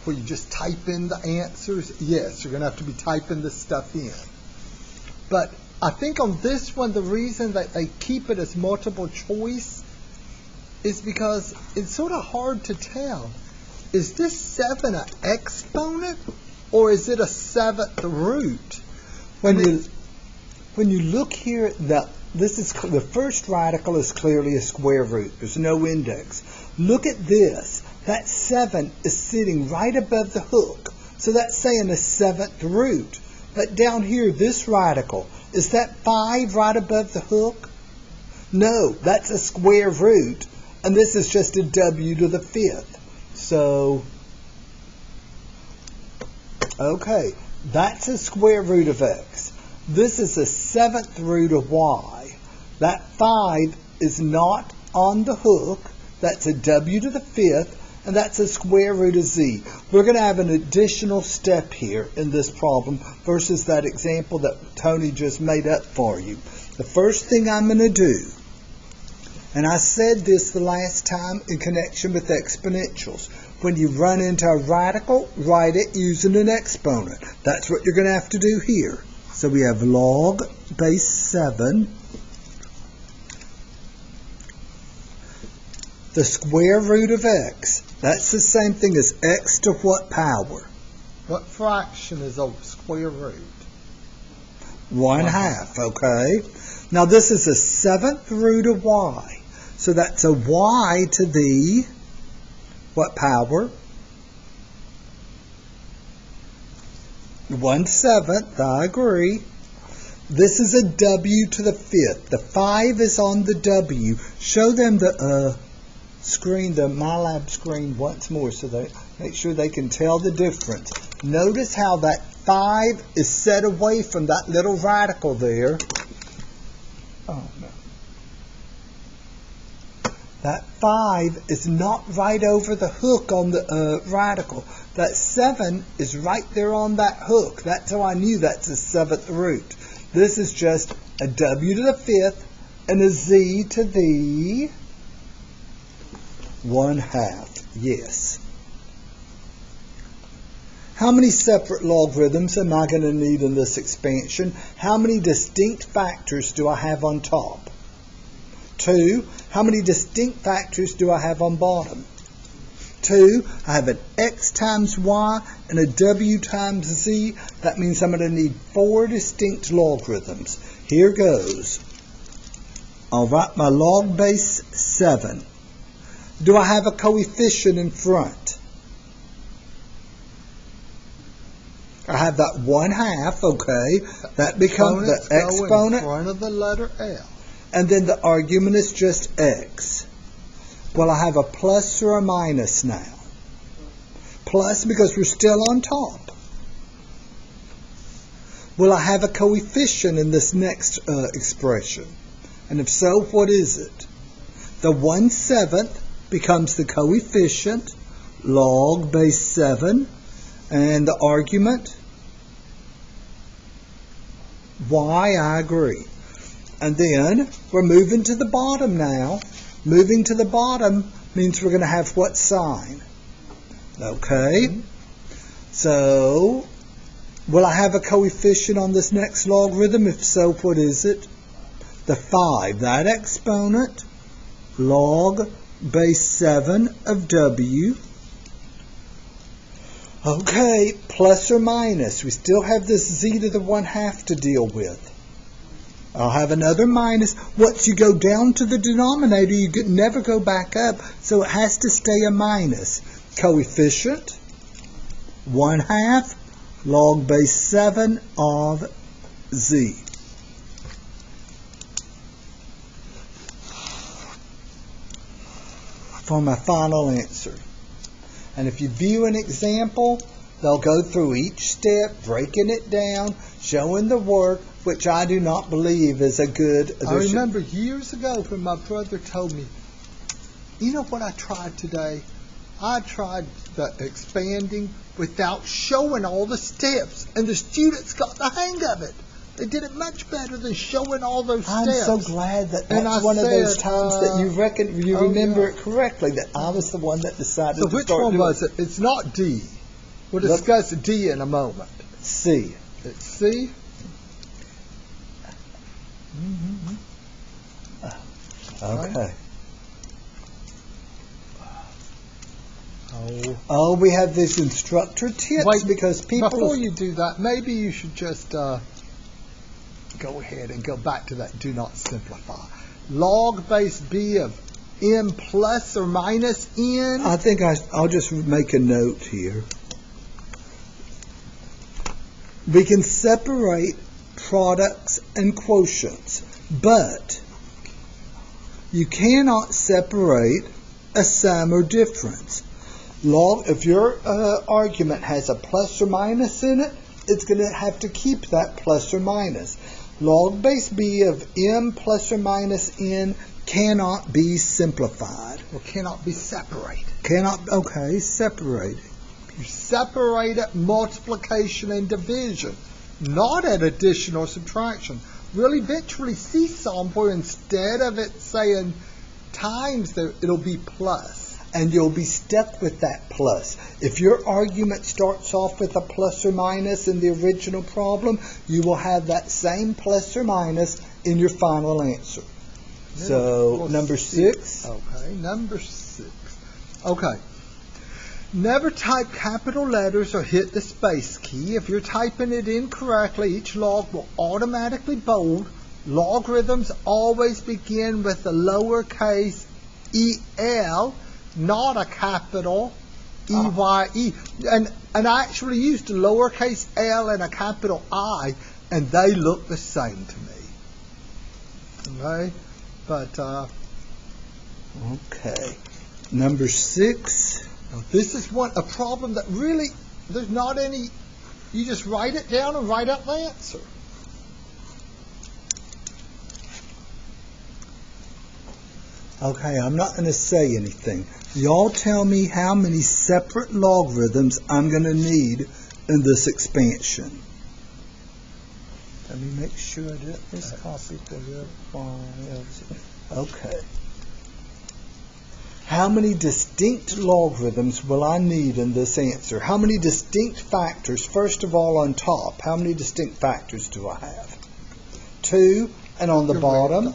where you just type in the answers. Yes, you're going to have to be typing this stuff in. But I think on this one, the reason that they keep it as multiple choice is because it's sort of hard to tell. Is this 7 an exponent or is it a 7th root? When you look here at the first radical is clearly a square root. There's no index. Look at this. That 7 is sitting right above the hook. So that's saying a 7th root. But down here, this radical, is that 5 right above the hook? No, that's a square root. And this is just a w to the 5th. So, okay, that's a square root of x. This is a 7th root of y. That 5 is not on the hook. That's a w to the 5th, and that's a square root of z. We're going to have an additional step here in this problem versus that example that Tony just made up for you. The first thing I'm going to do, and I said this the last time in connection with exponentials. When you run into a radical, write it using an exponent. That's what you're going to have to do here. So we have log base 7. The square root of x. That's the same thing as x to what power? What fraction is a square root? 1/2, okay. Now this is a 7th root of y. So that's a y to the, what power? 1/7, I agree. This is a w to the 5th. The 5 is on the w. Show them the screen, the MyLab screen once more so they make sure they can tell the difference. Notice how that 5 is set away from that little radical there. Oh, no. That 5 is not right over the hook on the radical. That 7 is right there on that hook. That's how I knew that's a 7th root. This is just a w to the 5th and a z to the 1/2. Yes. How many separate logarithms am I going to need in this expansion? How many distinct factors do I have on top? 2. How many distinct factors do I have on bottom? 2. I have an x times y and a w times z. That means I'm going to need 4 distinct logarithms. Here goes. I'll write my log base 7. Do I have a coefficient in front? I have that 1/2, okay. That becomes the exponent. In front of the letter L. And then the argument is just x. Well, I have a plus or a minus now. Plus because we're still on top. Will I have a coefficient in this next expression? And if so, what is it? The 1/7 becomes the coefficient, log base 7, and the argument, y, I agree. And then we're moving to the bottom now. Moving to the bottom means we're going to have what sign? Okay. So, will I have a coefficient on this next logarithm? If so, what is it? The 5. That exponent, log base 7 of w. Okay, plus or minus. We still have this z to the 1/2 to deal with. I'll have another minus. Once you go down to the denominator, you never go back up, so it has to stay a minus. Coefficient, 1/2 log base 7 of z. For my final answer. And if you view an example, they'll go through each step, breaking it down, showing the work, which I do not believe is a good addition. I remember years ago when my brother told me, you know what I tried today? I tried the expanding without showing all the steps, and the students got the hang of it. They did it much better than showing all those steps. I'm so glad that that's one of those times that you remember it correctly, that I was the one that decided to start doing it. So which one was it? It's not D. We'll discuss D in a moment. C. It's C? Okay. Oh, we have these instructor tips. Wait, because people... Before you do that, maybe you should just go ahead and go back to that do not simplify. Log base b of m plus or minus n. I think I'll just make a note here. We can separate products and quotients, but you cannot separate a sum or difference. If your argument has a plus or minus in it, it's going to have to keep that plus or minus. Log base b of m plus or minus n cannot be simplified. Or cannot be separated. Okay, separated. You separate at multiplication and division, not at addition or subtraction. We'll eventually see some where instead of it saying times, it'll be plus. And you'll be stuck with that plus. If your argument starts off with a plus or minus in the original problem, you will have that same plus or minus in your final answer. So, number 6. Okay, number 6. Okay. Never type capital letters or hit the space key. If you're typing it incorrectly, each log will automatically bold. Logarithms always begin with a lowercase el, not a capital E-Y-E. And I actually used a lowercase l and a capital I, and they look the same to me. Okay? But, okay. Number 6. Now this is a problem that really, there's not any, you just write it down and write out the answer. Okay, I'm not going to say anything. Y'all tell me how many separate logarithms I'm going to need in this expansion. Let me make sure that this copy for your file. Okay. How many distinct logarithms will I need in this answer? How many distinct factors? First of all, on top, how many distinct factors do I have? 2, and on the bottom.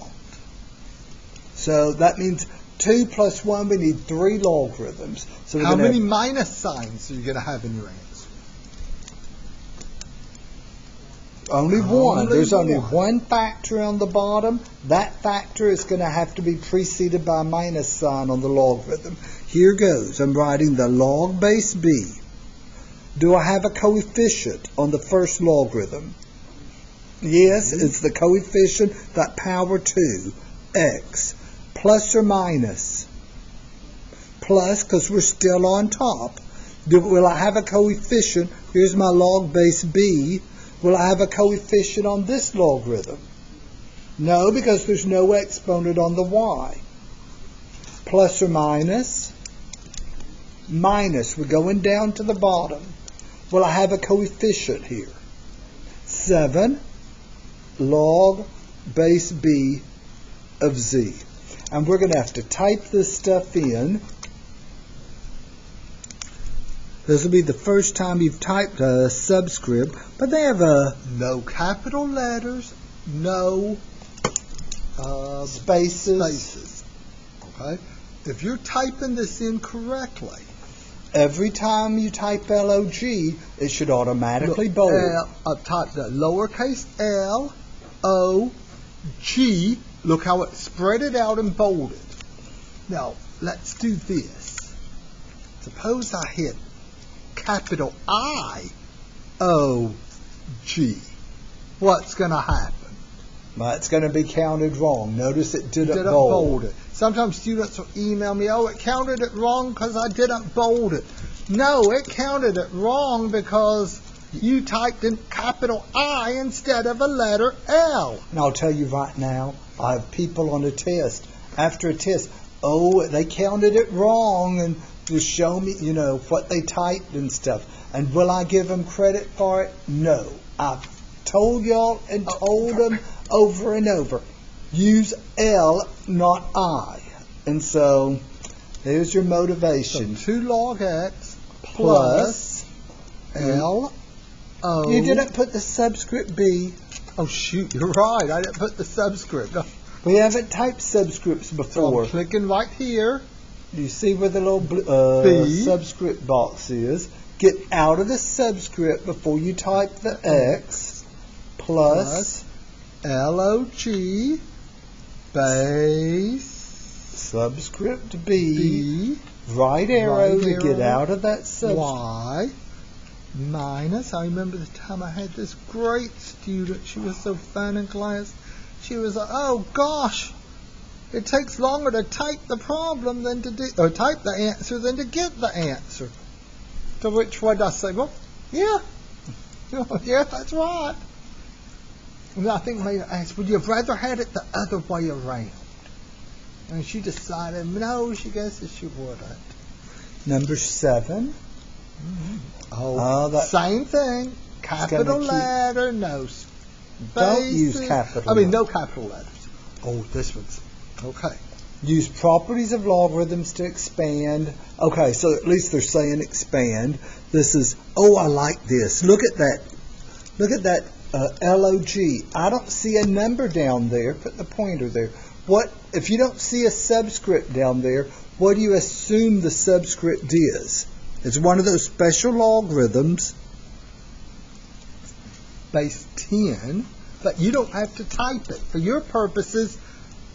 So that means 2 plus 1, we need 3 logarithms. So how many minus signs are you going to have in your answer? Only one. There's only one factor on the bottom. That factor is going to have to be preceded by a minus sign on the logarithm. Here goes. I'm writing the log base b. Do I have a coefficient on the first logarithm? Yes, it's the coefficient, that power 2, x. Plus or minus? Plus, because we're still on top. Will I have a coefficient? Here's my log base b. Will I have a coefficient on this logarithm? No, because there's no exponent on the y. Plus or minus? Minus. We're going down to the bottom. Will I have a coefficient here? 7 log base b of z. and we're going to have to type this stuff in. This will be the first time you've typed a subscript, but they have no capital letters, no spaces. Okay? If you're typing this in correctly, every time you type LOG, it should automatically bold. Type the lowercase L, O, G. Look how it spread it out and bolded. Now, let's do this. Suppose I hit capital I, O, G. What's going to happen? Well, it's going to be counted wrong. Notice it didn't bold it. Sometimes students will email me, oh, it counted it wrong because I didn't bold it. No, it counted it wrong because you typed in capital I instead of a letter L. And I'll tell you right now, I have people on a test, after a test, oh, they counted it wrong, and just show me, what they typed and stuff. And will I give them credit for it? No. I've told y'all and told them over and over. Use L, not I. And so, there's your motivation. So 2 log x plus L, O. You didn't put the subscript B. Oh, shoot, you're right. I didn't put the subscript. We haven't typed subscripts before. So I'm clicking right here. You see where the little subscript box is. Get out of the subscript before you type the X plus LOG base subscript B, right arrow to get out of that subscript. Y minus, I remember the time I had this great student. She was so fun in class. She was like, oh gosh, it takes longer to type the problem than to type the answer than to get the answer. To which one I say, well, yeah, yeah, that's right. And I think maybe I asked, would you have rather had it the other way around? And she decided, no, she guesses she wouldn't. Number 7. Oh, same thing. Capital letter, no spaces. Don't use capital letters. No capital letters. Oh, this one's okay. Use properties of logarithms to expand. Okay, so at least they're saying expand. This is, oh, I like this. Look at that. Look at that LOG. I don't see a number down there. Put the pointer there. What if you don't see a subscript down there? What do you assume the subscript is? It's one of those special logarithms, base 10, but you don't have to type it. For your purposes,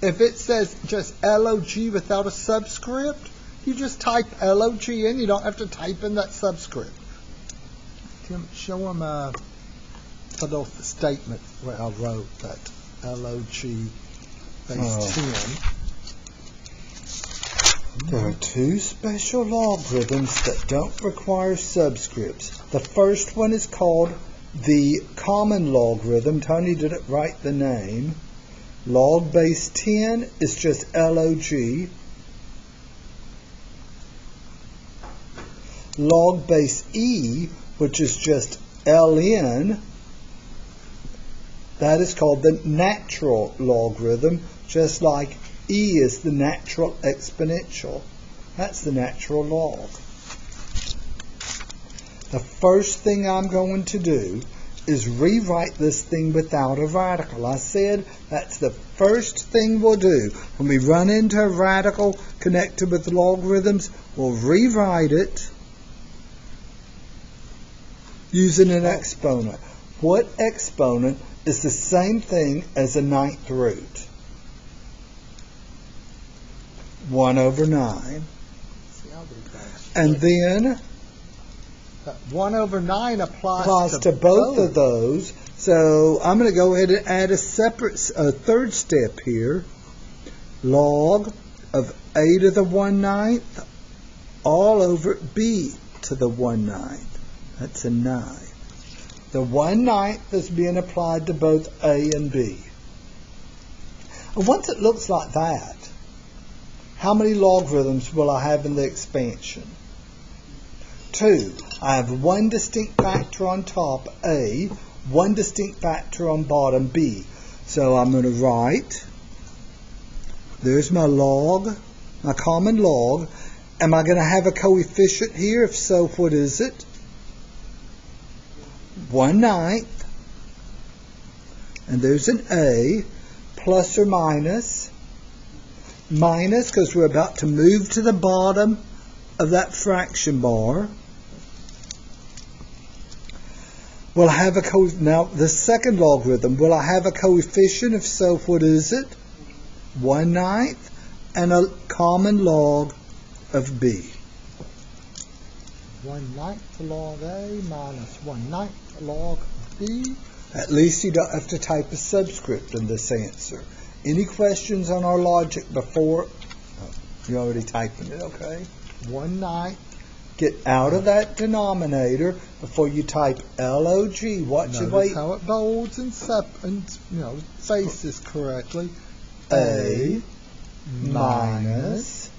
if it says just LOG without a subscript, you just type LOG in. You don't have to type in that subscript. Tim, show them the statement where I wrote that LOG base 10. There are 2 special logarithms that don't require subscripts. The first one is called the common logarithm. Tony didn't write the name. Log base 10 is just LOG. Log base E, which is just LN, that is called the natural logarithm, just like E is the natural exponential. That's the natural log. The first thing I'm going to do is rewrite this thing without a radical. I said that's the first thing we'll do. When we run into a radical connected with logarithms, we'll rewrite it using an exponent. What exponent is the same thing as a 9th root? 1 over 9. And then 1 over 9 applies to both of those. So I'm going to go ahead and add a separate third step here. Log of a to the 1/9 all over b to the 1/9. That's a 9. The 1/9 is being applied to both a and b. And once it looks like that, how many logarithms will I have in the expansion? 2. I have one distinct factor on top, a, one distinct factor on bottom, b. So I'm going to write There's my log, my common log. Am I going to have a coefficient here? If so, what is it? 1/9. And there's an A, plus or minus. Minus, because we're about to move to the bottom of that fraction bar. Will I have now the second logarithm, will I have a coefficient? If so, what is it? 1/9 and a common log of B. 1/9 log A minus 1/9 log B. At least you don't have to type a subscript in this answer. Any questions on our logic before? Oh, you're already typing it, okay? 1/9. Get out of that denominator before you type log. What should we? Notice how it bolds and faces correctly. A minus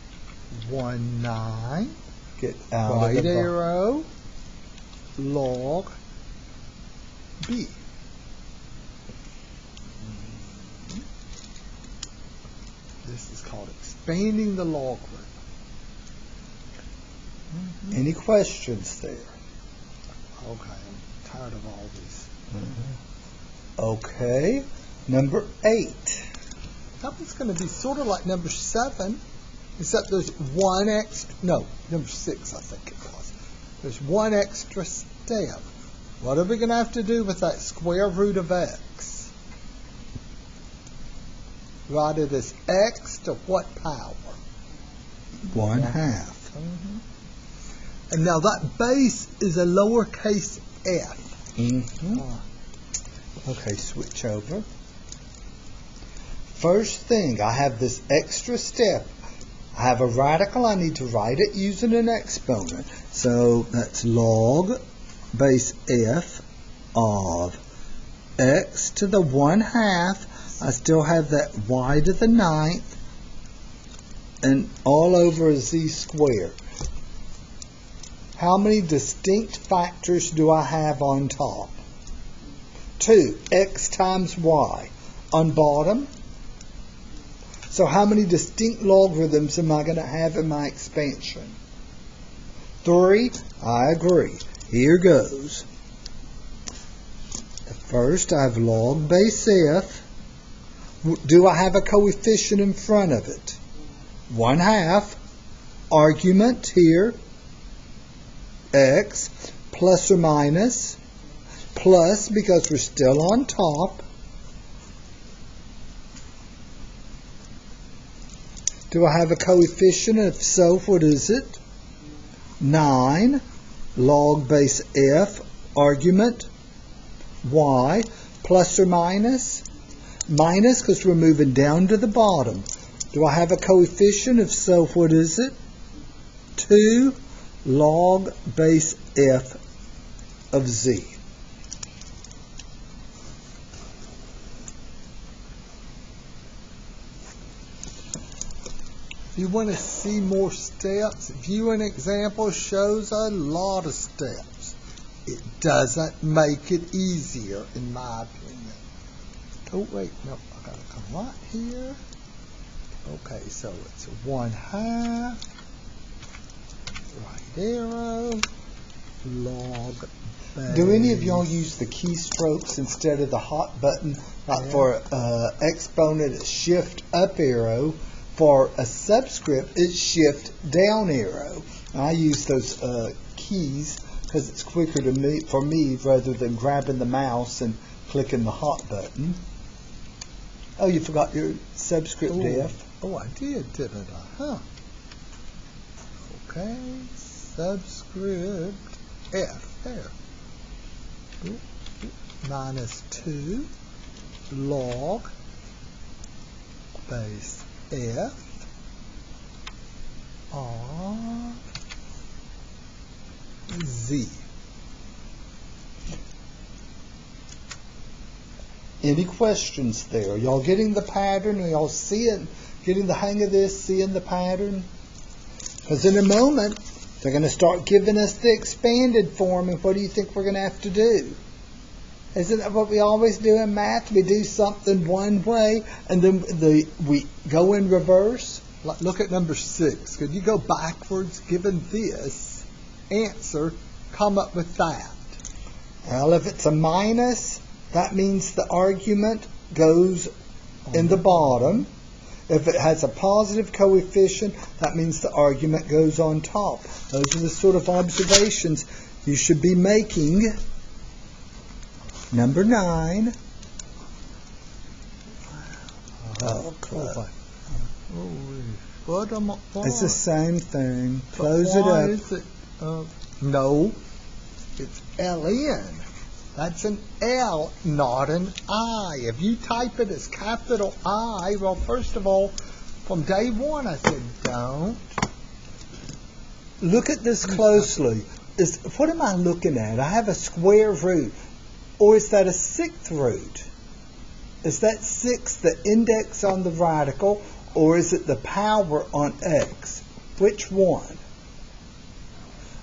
1/9. Get out Right of the arrow. Log B. This is called expanding the logarithm. Any questions there? Okay, I'm tired of all these. Okay, number 8. That one's going to be sort of like number 7, except there's one extra, no, number 6 I think it was. There's one extra step. What are we going to have to do with that square root of x? Write it as x to what power? 1/2. And now that base is a lowercase f. Okay, switch over. First thing, I have this extra step. I have a radical. I need to write it using an exponent. So that's log base f of x to the 1/2. I still have that y to the 9th and all over a z squared. How many distinct factors do I have on top? 2, x times y. On bottom, so how many distinct logarithms am I going to have in my expansion? 3, I agree. Here goes. First, I have log base f. Do I have a coefficient in front of it? 1/2. Argument here. X plus or minus, plus because we're still on top. Do I have a coefficient? If so, what is it? 9 log base f argument y plus or minus? Minus because we're moving down to the bottom. Do I have a coefficient? If so, what is it? 2 log base f of z. If you want to see more steps, view an example shows a lot of steps. It doesn't make it easier, in my opinion. Oh, wait, no, I gotta come right here. Okay, so it's 1/2, right arrow, log base. Do any of y'all use the keystrokes instead of the hot button? Like for exponent, it's shift up arrow. For a subscript, it's shift down arrow. I use those keys because it's quicker for me rather than grabbing the mouse and clicking the hot button. Oh, you forgot your subscript F. Oh, I didn't I? Huh. Okay, subscript F, there. Minus 2 log base F of Z. Any questions there? Y'all getting the pattern? Are y'all getting the hang of this, seeing the pattern? Because in a moment, they're going to start giving us the expanded form, and what do you think we're going to have to do? Isn't that what we always do in math? We do something one way, and then we go in reverse. Look at number 6. Could you go backwards, given this answer, come up with that? Well, if it's a minus, that means the argument goes in the bottom. If it has a positive coefficient, that means the argument goes on top. Those are the sort of observations you should be making. Number 9. It's the same thing. Close it up. Is it, no, it's LN. That's an L, not an I. If you type it as capital I, well, first of all, from day one I said don't. Look at this closely. What am I looking at? I have a square root. Or is that a 6th root? Is that 6 the index on the radical, or is it the power on x? Which one?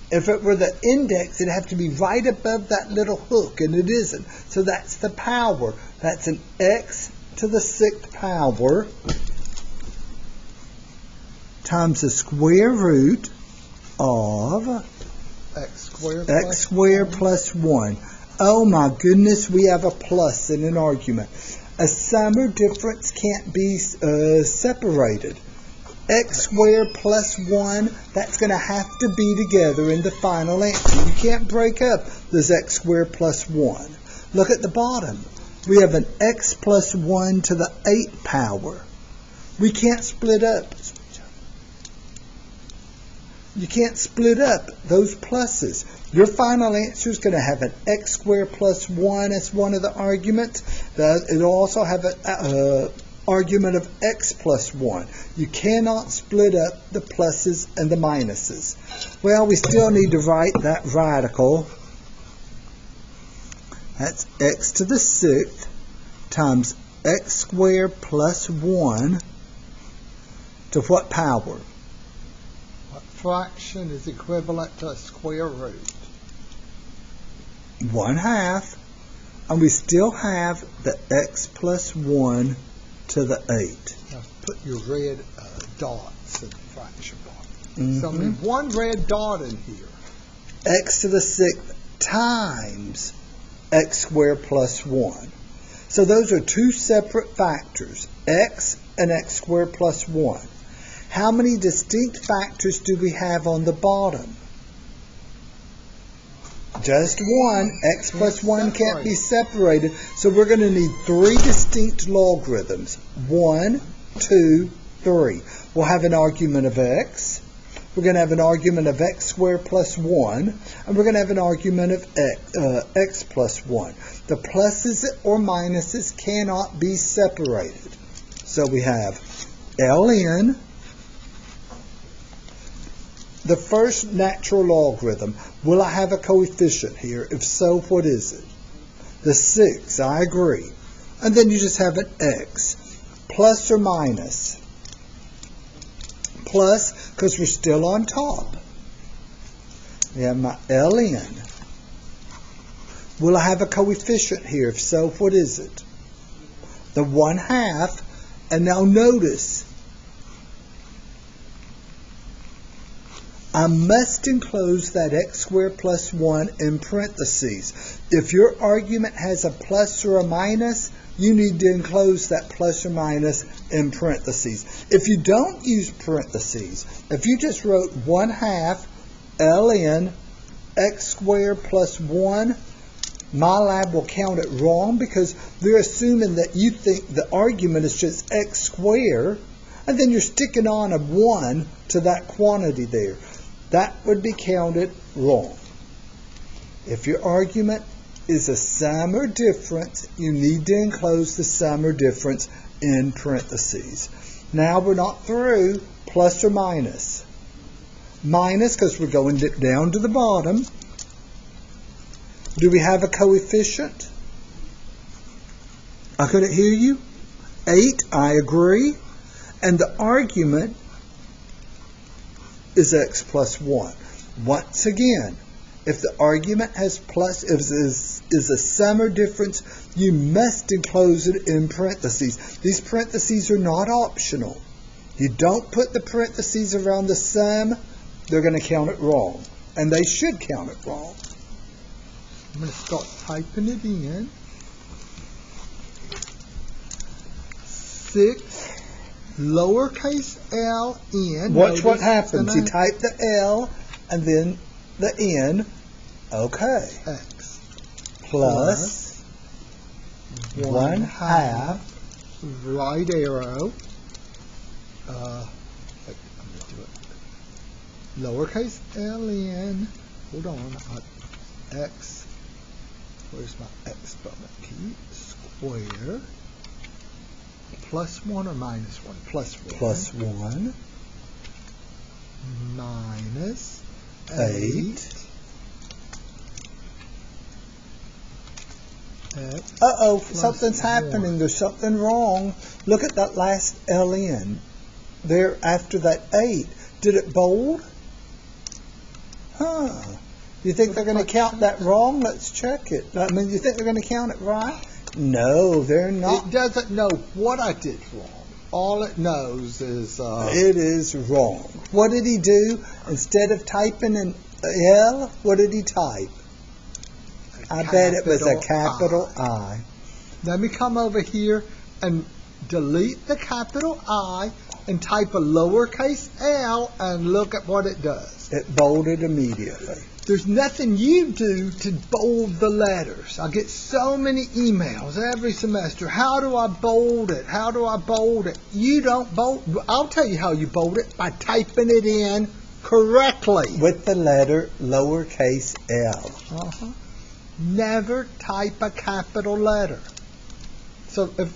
If it were the index, it'd have to be right above that little hook, and it isn't. So that's the power. That's an x to the 6th power times the square root of X squared plus 1. Oh my goodness, we have a plus in an argument. A sum or difference can't be separated. X squared plus 1, that's going to have to be together in the final answer. You can't break up this x squared plus 1. Look at the bottom. We have an x plus 1 to the 8th power. We can't split up. You can't split up those pluses. Your final answer is going to have an x squared plus 1 as one of the arguments. It'll also have an argument of x plus 1. You cannot split up the pluses and the minuses. Well, we still need to write that radical. That's x to the 6th times x squared plus 1 to what power? Fraction is equivalent to a square root. 1/2, and we still have the x plus 1 to the 8. Now put your red dots in the fraction box. Mm-hmm. So I mean one red dot in here. X to the 6th times x squared plus 1. So those are two separate factors, x and x squared plus 1. How many distinct factors do we have on the bottom? Just one. X plus 1 can't be separated. So we're going to need 3 distinct logarithms. 1, 2, 3. We'll have an argument of x. We're going to have an argument of x squared plus 1. And we're going to have an argument of x plus 1. The pluses or minuses cannot be separated. So we have ln. The first natural logarithm, will I have a coefficient here? If so, what is it? The 6, I agree. And then you just have an x, plus or minus. Plus, because we're still on top. We have my ln. Will I have a coefficient here? If so, what is it? The 1/2. And now notice, I must enclose that x squared plus 1 in parentheses. If your argument has a plus or a minus, you need to enclose that plus or minus in parentheses. If you don't use parentheses, if you just wrote 1/2 ln x squared plus 1, my lab will count it wrong because they're assuming that you think the argument is just x squared, and then you're sticking on a 1 to that quantity there. That would be counted wrong. If your argument is a sum or difference, you need to enclose the sum or difference in parentheses. Now we're not through plus or minus. Minus because we're going down to the bottom. Do we have a coefficient? I couldn't hear you. 8, I agree. And the argument is x plus 1. Once again, If the argument has plus, if is a sum or difference, you must enclose it in parentheses. These parentheses are not optional. You don't put the parentheses around the sum, they're going to count it wrong. And they should count it wrong. I'm going to start typing it in. 6 lowercase l n. Watch what happens. You type the L and then the N. Okay. X Plus 1/2. Right arrow. I'm going to do it. Lowercase l n. Hold on. X. Where's my exponent key? Square. Plus 1 or minus 1? Plus 1. Plus 1. Minus 8. X Uh-oh, plus something's 1. happening. There's something wrong. Look at that last LN. There after that 8. Did it bold? Huh. You think they're going to count that wrong? Let's check it. I mean, you think they're going to count it right? No, they're not. It doesn't know what I did wrong. All it knows is... It is wrong. What did he do? Instead of typing an L, what did he type? I bet it was a capital I. Let me come over here and delete the capital I and type a lowercase l and look at what it does. It bolded immediately. There's nothing you do to bold the letters. I get so many emails every semester. How do I bold it? How do I bold it? You don't bold. I'll tell you how you bold it, by typing it in correctly. With the letter lowercase l. Never type a capital letter. So if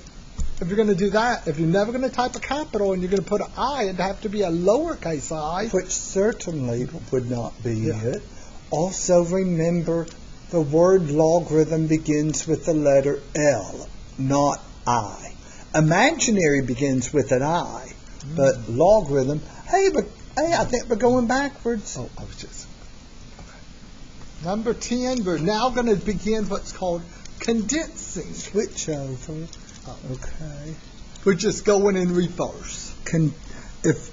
you're going to do that, if you're never going to type a capital and you're going to put an I, it'd have to be a lowercase I. Which certainly would not be it. Also remember, the word logarithm begins with the letter L, not I. Imaginary begins with an I, but logarithm, hey, I think we're going backwards. Oh, I was just... Okay. Number 10, we're now going to begin what's called condensing. Switch over. Okay. We're just going in reverse. If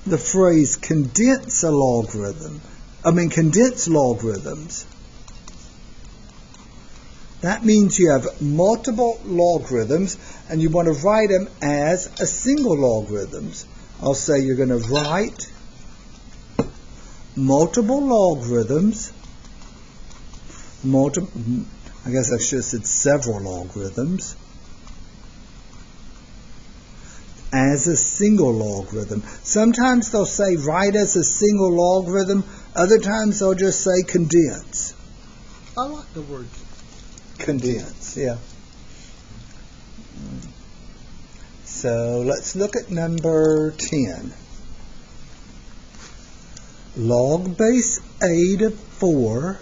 the phrase condense logarithms, that means you have multiple logarithms and you want to write them as a single logarithms. I'll say you're going to write multiple logarithms, I guess I should have said several logarithms, as a single logarithm. Sometimes they'll say write as a single logarithm, other times they'll just say condense. I like the word condense, yeah. So let's look at number 10. Log base A to 4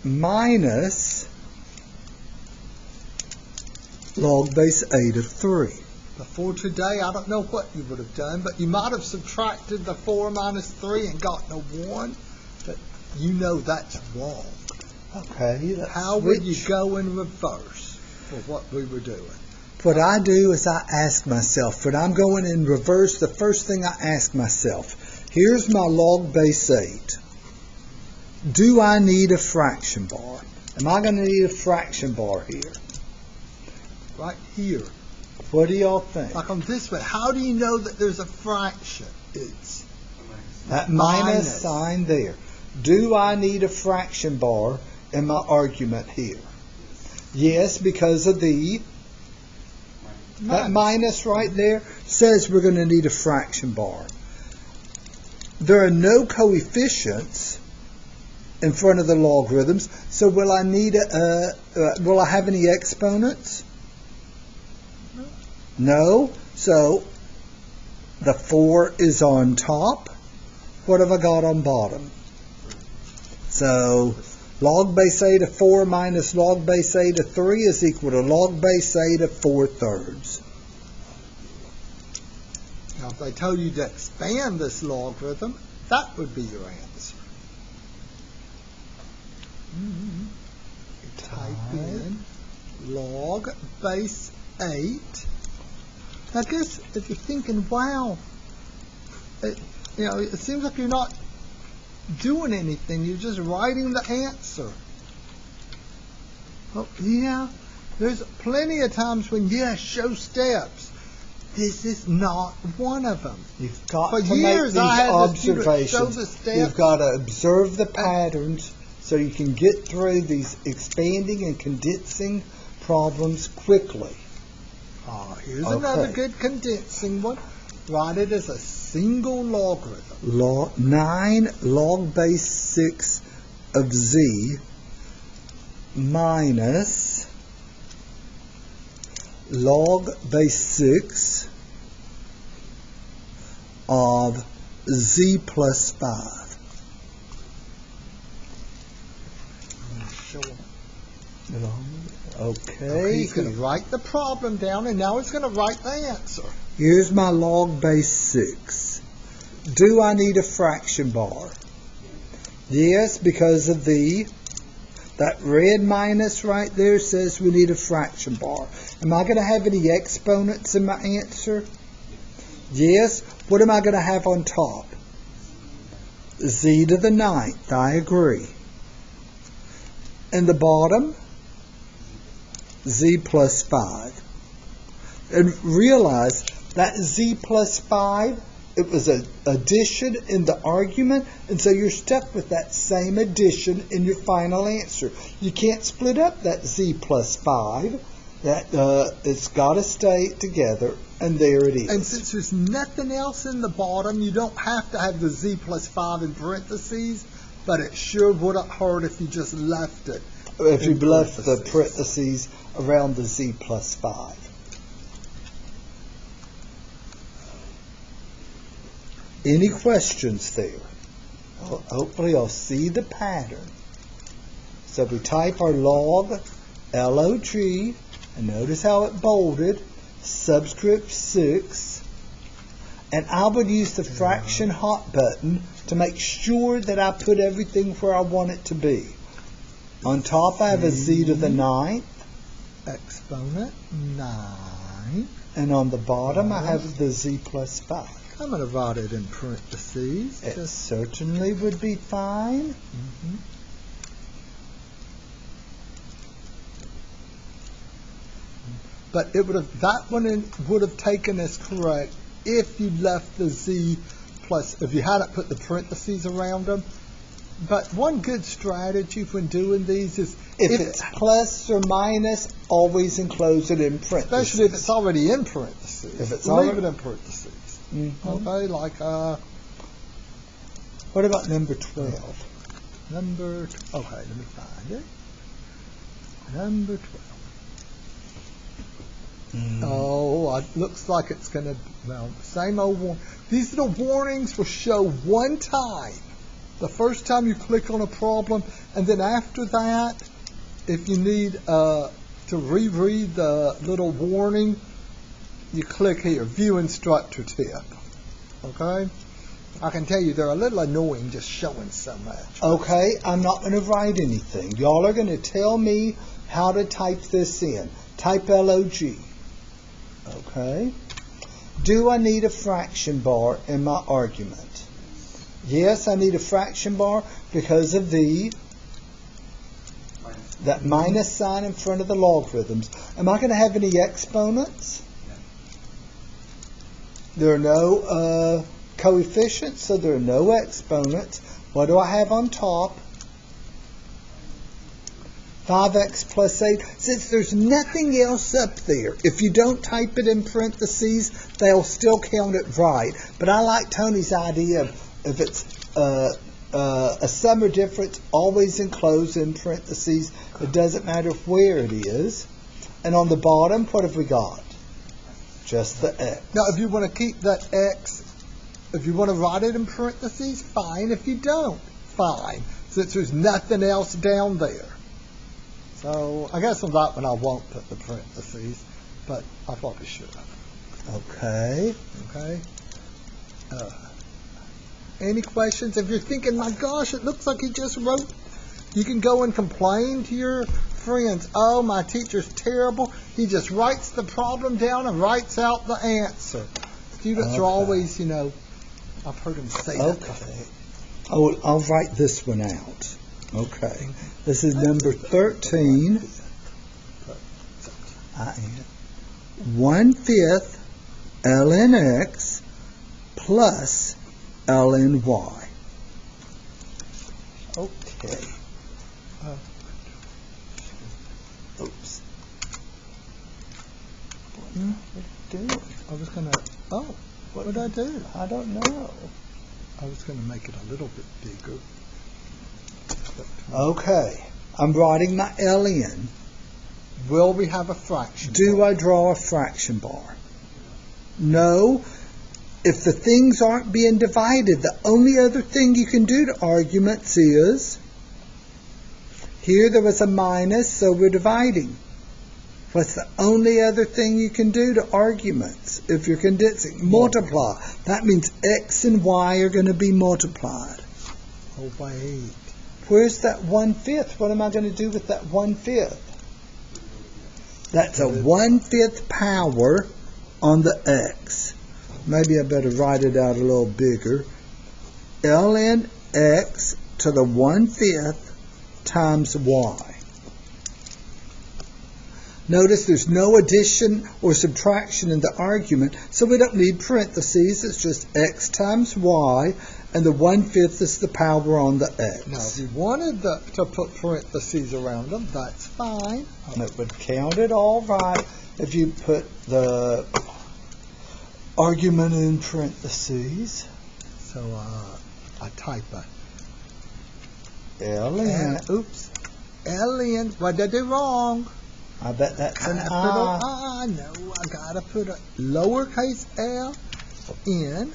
minus log base A to 3. Before today, I don't know what you would have done, but you might have subtracted the 4 minus 3 and gotten a 1, but you know that's wrong. Okay. How would you go in reverse for what we were doing? What I do is I ask myself, when I'm going in reverse, the first thing I ask myself, here's my log base 8. Do I need a fraction bar? Am I going to need a fraction bar here? Right here. What do y'all think? Like on this way, how do you know that there's a fraction? It's that minus sign there. Do I need a fraction bar in my argument here? Yes, because of that minus right there says we're going to need a fraction bar. There are no coefficients in front of the logarithms, so will I need will I have any exponents? No. So the 4 is on top. What have I got on bottom? So log base A to 4 minus log base A to 3 is equal to log base A to 4/3. Now, if they told you to expand this logarithm, that would be your answer. Type in log base 8. I guess if you're thinking, wow, it seems like you're not doing anything. You're just writing the answer. Oh, yeah, there's plenty of times when, show steps. This is not one of them. You've got For to years, make I these had observations. the student show the steps. You've got to observe the patterns so you can get through these expanding and condensing problems quickly. Here's another good condensing one. Write it as a single logarithm. 9 log base 6 of z minus log base 6 of z plus 5. Okay. He's going to write the problem down, and now he's going to write the answer. Here's my log base 6. Do I need a fraction bar? Yes, because of that red minus right there says we need a fraction bar. Am I going to have any exponents in my answer? Yes. What am I going to have on top? Z to the 9th. I agree. And the bottom? Z plus 5. And realize that Z plus 5, it was an addition in the argument, and so you're stuck with that same addition in your final answer. You can't split up that Z plus 5. It's got to stay together, and there it is. And since there's nothing else in the bottom, you don't have to have the Z plus 5 in parentheses, but it sure would have hurt if you just left it. If you left the parentheses around the Z plus 5. Any questions there? Hopefully I'll see the pattern. So we type our log, L-O-G, and notice how it bolded, subscript 6, and I would use the fraction hot button to make sure that I put everything where I want it to be. On top I have a Z to the 9th. Exponent 9. And on the bottom I have the Z plus 5. I'm going to write it in parentheses. It certainly would be fine. Mm-hmm. But that one would have taken as correct if you left the Z plus, if you hadn't put the parentheses around them. But one good strategy when doing these is if it's plus or minus, always enclose it in parentheses. Especially if it's already in parentheses. If it's leave it in parentheses. Mm-hmm. Okay, like what about number 12? Okay, let me find it. Number 12. Oh, it looks like it's going to, same old one. These little warnings will show one time. The first time you click on a problem, and then after that, if you need to reread the little warning, you click here, View Instructor Tip. Okay? I can tell you they're a little annoying just showing so much. Okay, I'm not going to write anything. Y'all are going to tell me how to type this in. Type LOG. Okay? Do I need a fraction bar in my argument? Yes, I need a fraction bar because of that minus sign in front of the logarithms. Am I going to have any exponents? There are no coefficients, so there are no exponents. What do I have on top? 5x plus 8. Since there's nothing else up there, if you don't type it in parentheses, they'll still count it right. But I like Tony's idea of if it's a sum or difference, always enclosed in parentheses. It doesn't matter where it is. And on the bottom, what have we got? Just the x. Now, if you want to keep that x, if you want to write it in parentheses, fine. If you don't, fine. Since there's nothing else down there. So, I guess on that one I won't put the parentheses, but I probably should have. Okay. Okay. Any questions? If you're thinking, my gosh, it looks like he just wrote You can go and complain to your friends, oh, my teacher's terrible. He just writes the problem down and writes out the answer. Students are always, I've heard them say that before. Oh, I'll write this one out. Okay. This is number 13. 1/5 ln x plus ln y. Okay. Oops. What did I do? I was going to, what did I do? I don't know. I was going to make it a little bit bigger. Okay. I'm writing my ln. Will we have a fraction? Do I draw a fraction bar? No. If the things aren't being divided, the only other thing you can do to arguments is, here there was a minus, so we're dividing. What's the only other thing you can do to arguments if you're condensing? Multiply. That means x and y are going to be multiplied. Oh, wait. Where's that 1/5? What am I going to do with that 1/5? That's a 1/5 power on the x. Maybe I better write it out a little bigger. ln x to the 1/5 times y. Notice there's no addition or subtraction in the argument, so we don't need parentheses. It's just x times y, and the 1/5 is the power on the x. Now, if you wanted to put parentheses around them, that's fine. It would count it all right if you put the argument in parentheses. So I type a ln. Oops. ln. What did I do wrong? I bet that's an I. No, I gotta put a lowercase l in.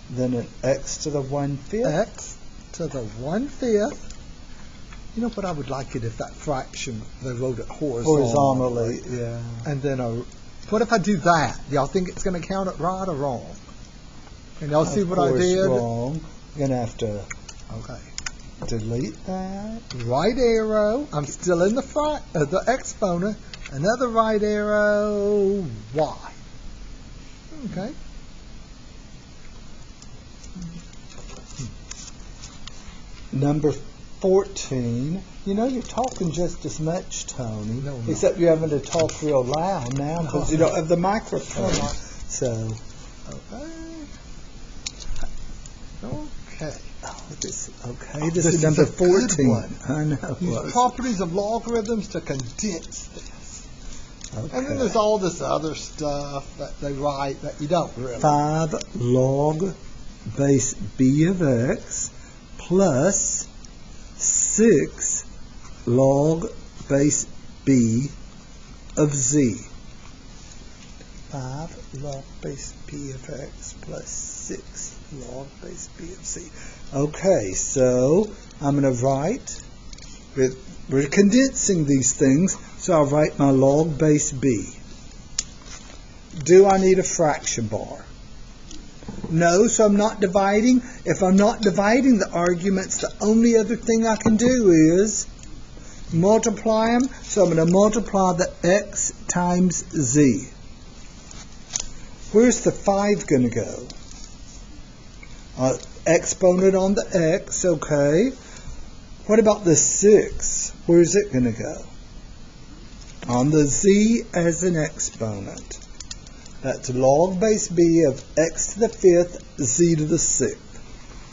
Then an x to the 1/5. X to the 1/5. You know what, I would like it if that fraction, they wrote it horizontally. Yeah. And then what if I do that? Y'all think it's going to count it right or wrong? And y'all see what I did? Wrong. You're going to have to Okay. delete that. Right arrow. I'm still in the exponent. Another right arrow. Y. Okay. Number 14. You know, you're talking just as much, Tony. No, except you're having to talk real loud now because you don't have the microphone. So. Okay. This is number 14. I know. Use properties of logarithms to condense this. Okay. And then there's all this other stuff that they write that you don't really. 5 log base b of x plus 6 log base b of z. 5 log base b of x plus 6 log base b of z. Okay, so I'm going to write, we're condensing these things, so I'll write my log base b. Do I need a fraction bar? No, so I'm not dividing. If I'm not dividing the arguments, the only other thing I can do is multiply them. So I'm going to multiply the x times z. Where's the 5 going to go? Exponent on the x, okay. What about the 6? Where's it going to go? On the z as an exponent. That's log base b of x to the 5th, z to the 6th.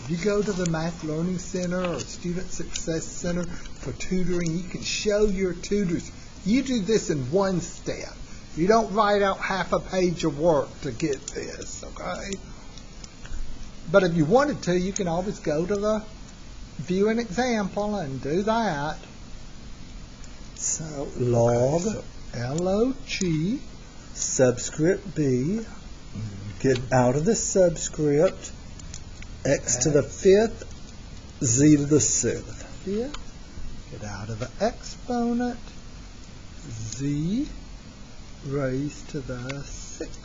If you go to the Math Learning Center or Student Success Center for tutoring, you can show your tutors. You do this in one step. You don't write out half a page of work to get this, okay? But if you wanted to, you can always go to the view an example and do that. So log log subscript b, get out of the subscript, x to the 5th, z to the 6th. Here, get out of the exponent, z raised to the 6th.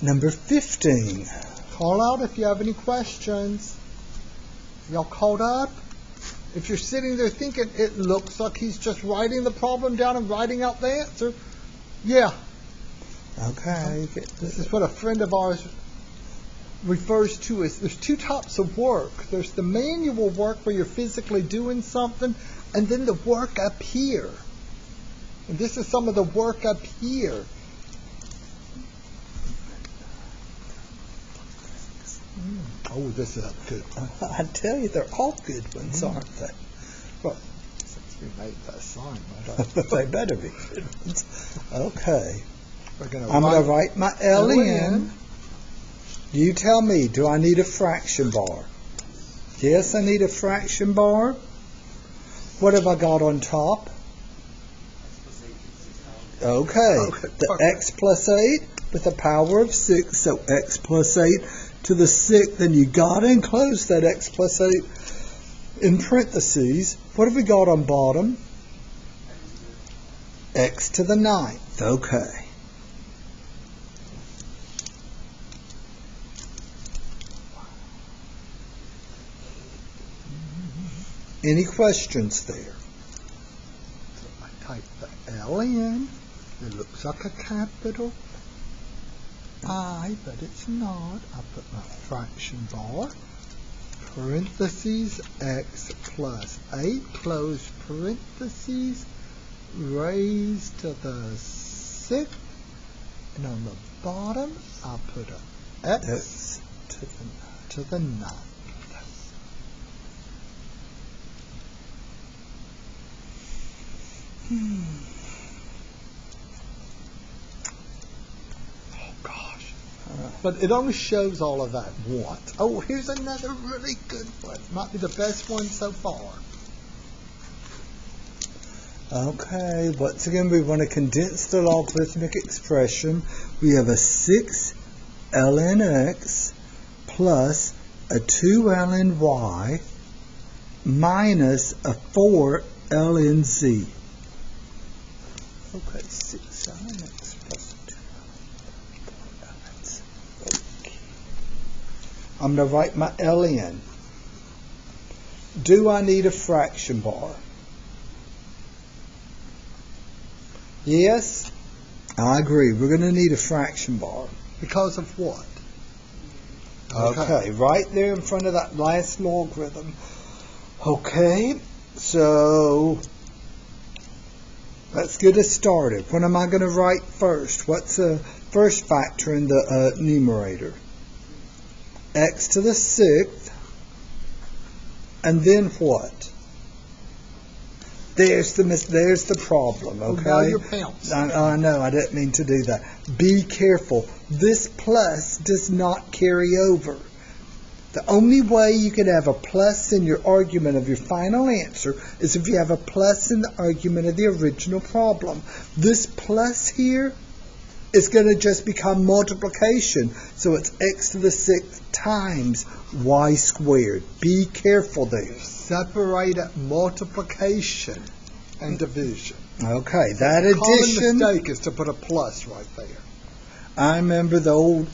Number 15. Call out if you have any questions. Y'all caught up? If you're sitting there thinking it looks like he's just writing the problem down and writing out the answer, yeah. Okay. This is what a friend of ours refers to as, there's two types of work. There's the manual work where you're physically doing something, and then the work up here. And this is some of the work up here. Oh, this is a good one. I tell you, they're all good ones, aren't they? Well, since we made that sign, They better be good ones. Okay. I'm going to write my L in. You tell me, do I need a fraction bar? Yes, I need a fraction bar. What have I got on top? Okay. The x plus 8 with a power of 6, so x plus 8 to the 6th, then you got to enclose that x plus 8 in parentheses. What have we got on bottom? X to the 9th. Okay. Any questions there? So I type the L in. It looks like a capital I, but it's not. I put my fraction bar, parentheses, x plus 8, close parentheses, raised to the 6th, and on the bottom I put a x to the 9th. But it only shows all of that once. Oh, here's another really good one. Might be the best one so far. Okay, once again, we want to condense the logarithmic expression. We have a 6 ln x plus a 2 ln y minus a 4 ln z. Okay, 6 ln x plus 2 ln z. Okay. I'm going to write my L in. Do I need a fraction bar? Yes, I agree. We're going to need a fraction bar. Because of what? Okay, right there in front of that last logarithm. Okay, so let's get us started. What am I going to write first? What's the first factor in the numerator? X to the 6th. And then what? There's the problem, okay? Oh, now you're pouncing. I know, I didn't mean to do that. Be careful. This plus does not carry over. The only way you can have a plus in your argument of your final answer is if you have a plus in the argument of the original problem. This plus here is going to just become multiplication. So it's x to the 6th times y squared. Be careful there. Separate multiplication and division. Okay, that addition. The common mistake is to put a plus right there. I remember the old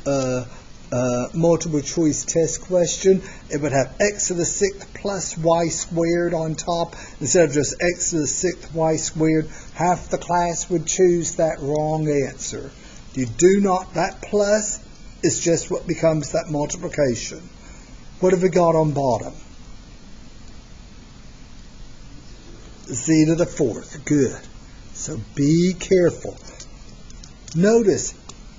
multiple choice test question. It would have x to the 6th plus y squared on top instead of just x to the 6th y squared. Half the class would choose that wrong answer. You do not, that plus is just what becomes that multiplication. What have we got on bottom? Z to the 4th. Good. So be careful. Notice,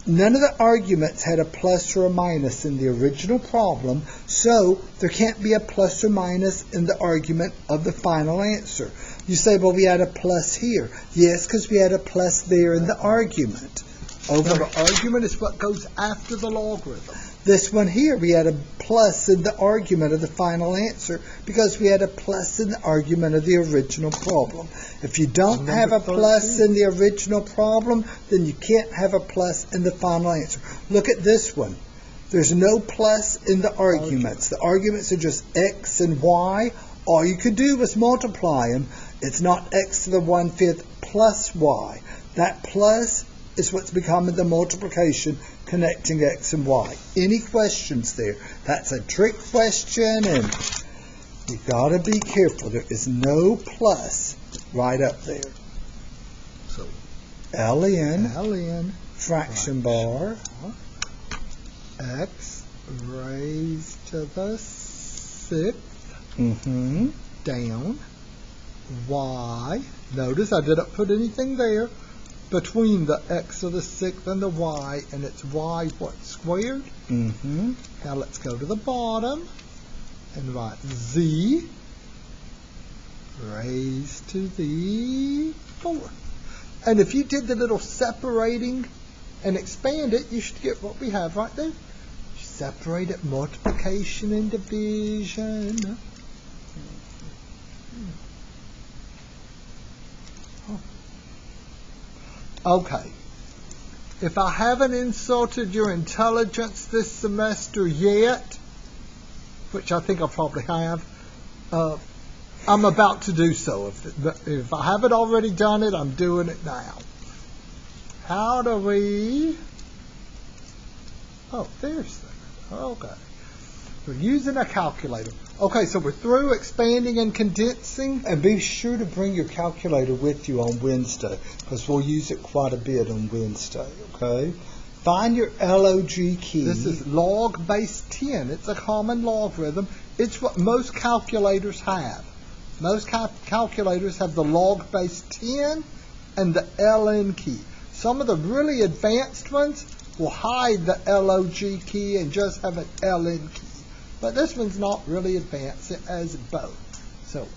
none of the arguments had a plus or a minus in the original problem, so there can't be a plus or minus in the argument of the final answer. You say, well, we had a plus here. Yes, because we had a plus there in the argument. The argument is what goes after the logarithm. This one here, we had a plus in the argument of the final answer because we had a plus in the argument of the original problem. If you don't have a plus in the original problem, then you can't have a plus in the final answer. Look at this one. There's no plus in the arguments. The arguments are just x and y. All you could do was multiply them. It's not x to the 1/5 plus y. That plus is what's becoming the multiplication connecting x and y. Any questions there? That's a trick question, and you gotta be careful. There is no plus right up there. So ln fraction bar x raised to the 6th down y. Notice I didn't put anything there between the x to the 6th and the y, and it's y what, squared? Now let's go to the bottom and write z raised to the 4th. And if you did the little separating and expand it, you should get what we have right there. Separate it, multiplication and division. Okay. If I haven't insulted your intelligence this semester yet, which I think I probably have, I'm about to do so. If I haven't already done it, I'm doing it now. How do we... Oh, there's that. Okay. We're using a calculator. Okay, so we're through expanding and condensing. And be sure to bring your calculator with you on Wednesday, because we'll use it quite a bit on Wednesday, okay? Find your log key. This is log base 10. It's a common logarithm. It's what most calculators have. Most calculators have the log base 10 and the ln key. Some of the really advanced ones will hide the log key and just have an ln key. But this one's not really advanced. It has both. So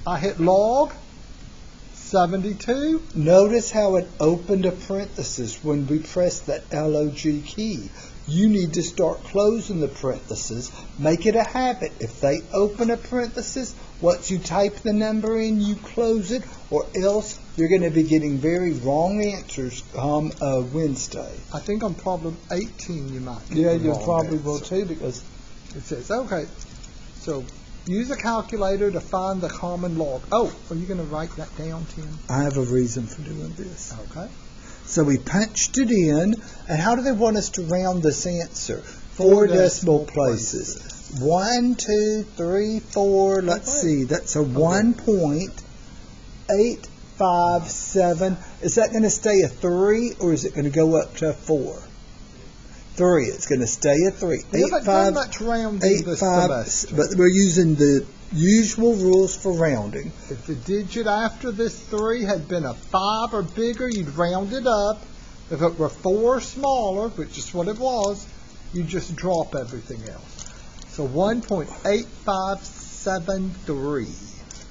I hit log 72. Notice how it opened a parenthesis when we pressed that log key. You need to start closing the parentheses. Make it a habit. If they open a parenthesis, once you type the number in, you close it, or else you're going to be getting very wrong answers come Wednesday. I think on problem 18 you might get Yeah, the you wrong probably answer. will too, because It says, okay, so use a calculator to find the common log. Oh, are you going to write that down, Tim? I have a reason for doing this. Okay. So we punched it in, and how do they want us to round this answer? 4 decimal places. 1, 2, 3, 4, let's see, that's a 1.857. Is that going to stay a 3, or is it going to go up to a 4? 3, it's going to stay a 3. We haven't done much rounding this semester. But we're using the usual rules for rounding. If the digit after this 3 had been a 5 or bigger, you'd round it up. If it were 4 or smaller, which is what it was, you just drop everything else. So 1.8573.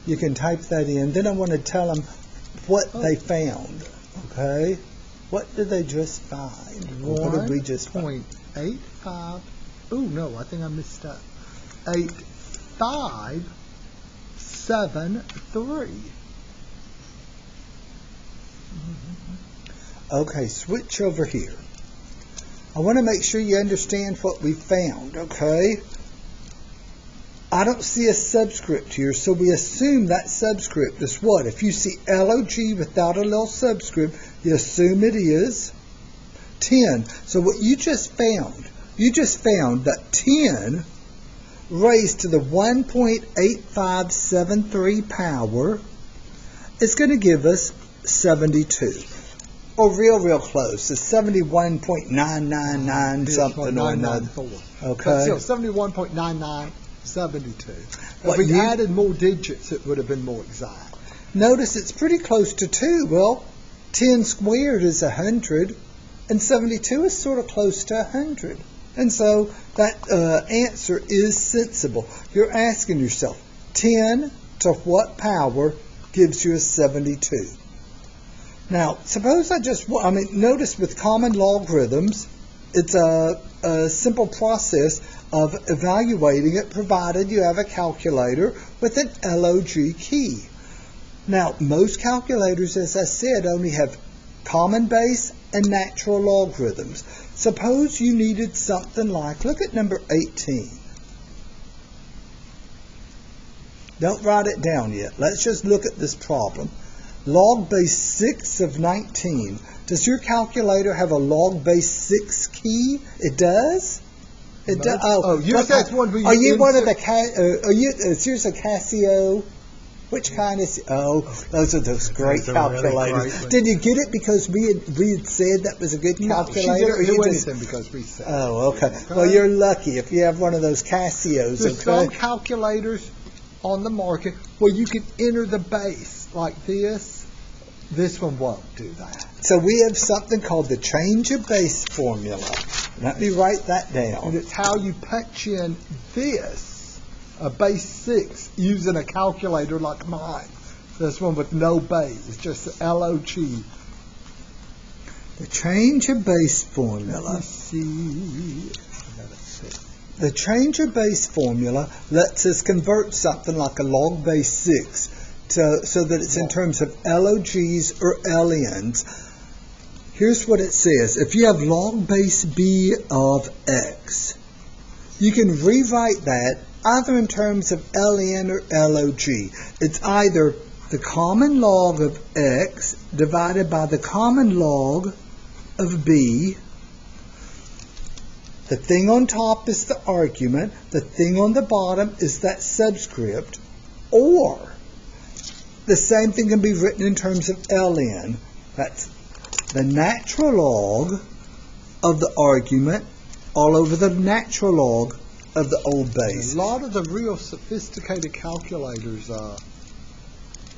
You can type that in. Then I want to tell them what they found. Okay? What did they just find? What did we just find? 1.85. Oh, no, I think I missed up. 8573. Okay, switch over here. I want to make sure you understand what we found, okay? I don't see a subscript here, so we assume that subscript is what? If you see log without a little subscript, you assume it is 10. So what you just found that 10 raised to the 1.8573 power is going to give us 72. Or real close. It's 71.999 something or another. Okay. But still, 71.9972. If we you- added more digits, it would have been more exact. Notice it's pretty close to 2. Well, 10 squared is 100, and 72 is sort of close to 100. And so that answer is sensible. You're asking yourself, 10 to what power gives you a 72? Now, suppose notice with common logarithms, it's a simple process of evaluating it, provided you have a calculator with an log key. Now, most calculators, as I said, only have common base and natural logarithms. Suppose you needed something like, look at number 18. Don't write it down yet. Let's just look at this problem. Log base 6 of 19 Does your calculator have a log base 6 key? It does? It does. Oh, yours has one where are you one of insert- the is yours a Casio? Which kind is? Oh, those are those great Those are really calculators. great. Did you get it because we had said that was a good No, she calculator? didn't or do you just- anything because we said. Oh, okay. Well, you're lucky if you have one of those Casios. There's Okay. some calculators on the market where you can enter the base like this. This one won't do that. So we have something called the change of base formula. Let me write that And down. it's how you punch in this, a base 6, using a calculator like mine. This one with no base. It's just the LOG. The change of base Let formula. me see. I gotta see. The change of base formula lets us convert something like a log base 6 so that it's in terms of LOGs or LNs. Here's what it says. If you have log base b of x, you can rewrite that either in terms of LN or LOG. It's either the common log of x divided by the common log of b. The thing on top is the argument. The thing on the bottom is that subscript. Or the same thing can be written in terms of ln. That's the natural log of the argument all over the natural log of the old base. A lot of the real sophisticated calculators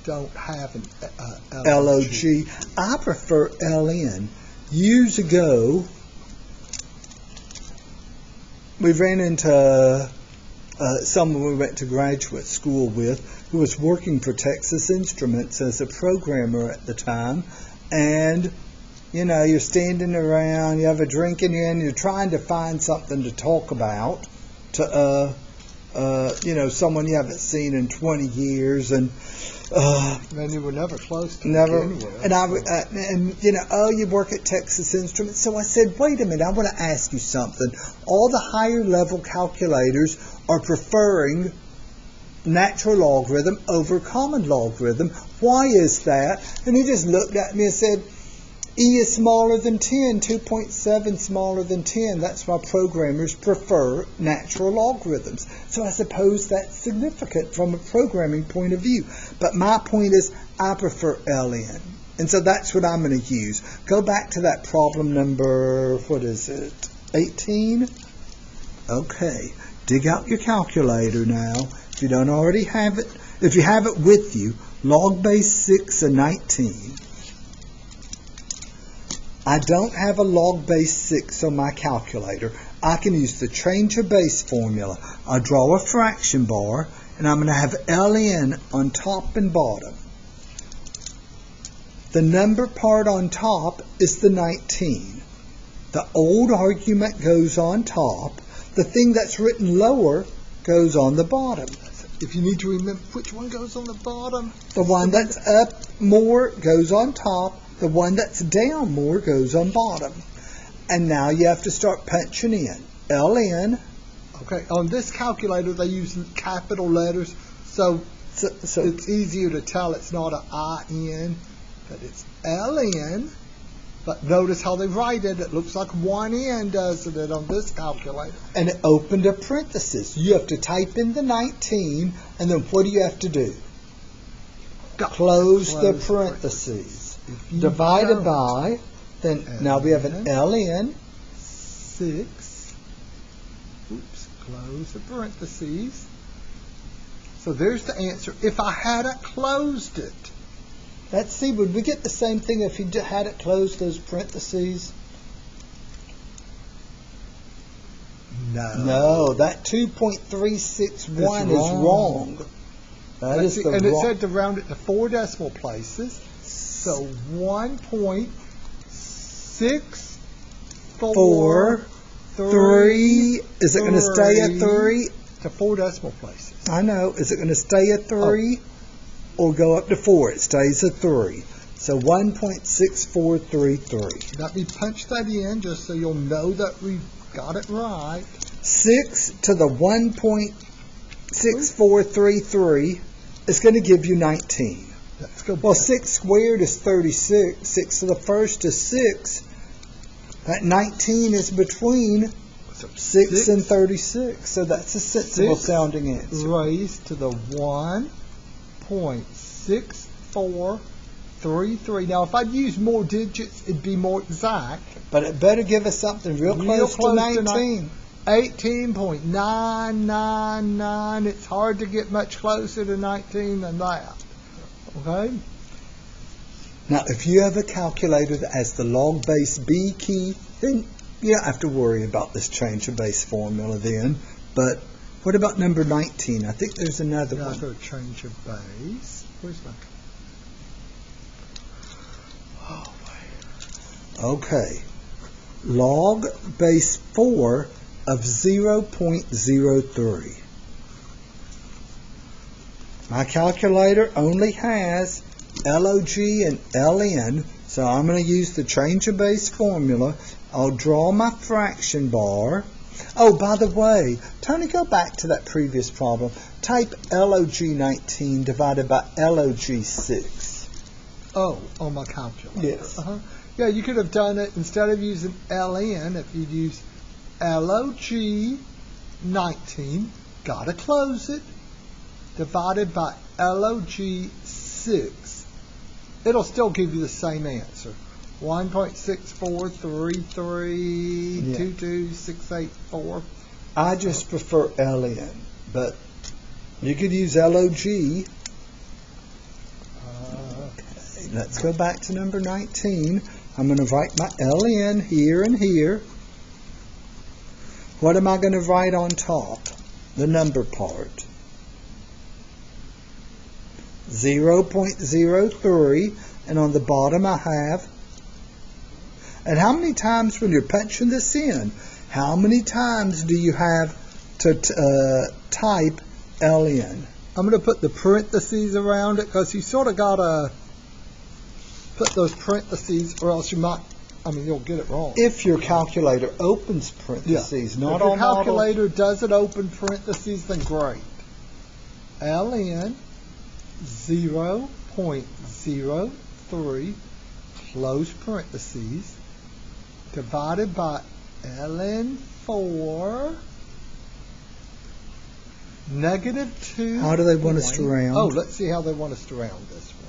don't have an LOG. I prefer LN. Years ago, we ran into someone we went to graduate school with who was working for Texas Instruments as a programmer at the time. And, you know, you're standing around, you have a drink in your hand, you're trying to find something to talk about to, someone you haven't seen in 20 years. And And you were never close to never, begin with, so. You work at Texas Instruments. So I said, wait a minute, I want to ask you something. All the higher level calculators are preferring natural logarithm over common logarithm. Why is that? And he just looked at me and said, E is smaller than 10, 2.7 smaller than 10. That's why programmers prefer natural logarithms. So I suppose that's significant from a programming point of view. But my point is I prefer ln. And so that's what I'm going to use. Go back to that problem number, 18? Okay. Dig out your calculator now. If you don't already have it, if you have it with you, log base 6 of 19. I don't have a log base 6 on my calculator. I can use the change of base formula. I draw a fraction bar, and I'm going to have ln on top and bottom. The number part on top is the 19. The old argument goes on top. The thing that's written lower goes on the bottom. If you need to remember which one goes on the bottom. The one that's up more goes on top. The one that's down more goes on bottom. And now you have to start punching in. ln. Okay, on this calculator they use capital letters, so it's easier to tell it's not an IN, but it's ln. But notice how they write it. It looks like one N, doesn't it, on this calculator? And it opened a parenthesis. You have to type in the 19, and then what do you have to do? Close the parentheses. Divided by, then now we have an ln. 6. Oops, close the parentheses. So there's the answer. If I hadn't closed it. Let's see, would we get the same thing if you had it closed, those parentheses? No, that 2.361 is wrong. That is the and wrong. it said to round it to 4 decimal places. So 1.643. 3. Is it going to stay at 3? To 4 decimal places. I know. Is it going to stay at 3 or go up to 4? It stays at 3. So 1.6433. Let me punch that in just so you'll know that we got it right. 6 to the 1.6433 is going to give you 19. Let's go. Well, 6 squared is 36. 6 to the first is 6. That 19 is between 6 and 36. So that's a sensible sounding answer. Raised to the 1.6433. Now, if I'd use more digits, it'd be more exact. But it better give us something real close to 19. 18.999. It's hard to get much closer to 19 than that. Okay? Now, if you have a calculator that has the log base B key, then you don't have to worry about this change of base formula then. But what about number 19? I think there's another one. I've got a change of base. Where's my... Oh, wait. Okay. Log base 4 of 0.03. My calculator only has LOG and LN, so I'm going to use the change of base formula. I'll draw my fraction bar. Oh, by the way, Tony, go back to that previous problem. Type LOG 19 divided by LOG 6. Oh, on my calculator. Yes. Yeah, you could have done it instead of using LN, if you'd use LOG 19, gotta close it, divided by LOG 6. It'll still give you the same answer. 1.6433226884. I just prefer LN, but you could use LOG. Okay, let's go back to number 19. I'm going to write my LN here and here. What am I going to write on top? The number part. 0.03, and on the bottom I have. And how many times when you're punching this in, how many times do you have to type LN? I'm going to put the parentheses around it because you sort of got to put those parentheses or else you might, you'll get it wrong. If your calculator opens parentheses, not all models. If your calculator doesn't open parentheses, then great. LN 0.03 close parentheses divided by ln 4 -2. How do they want us to round? Oh, let's see how they want us to round this one.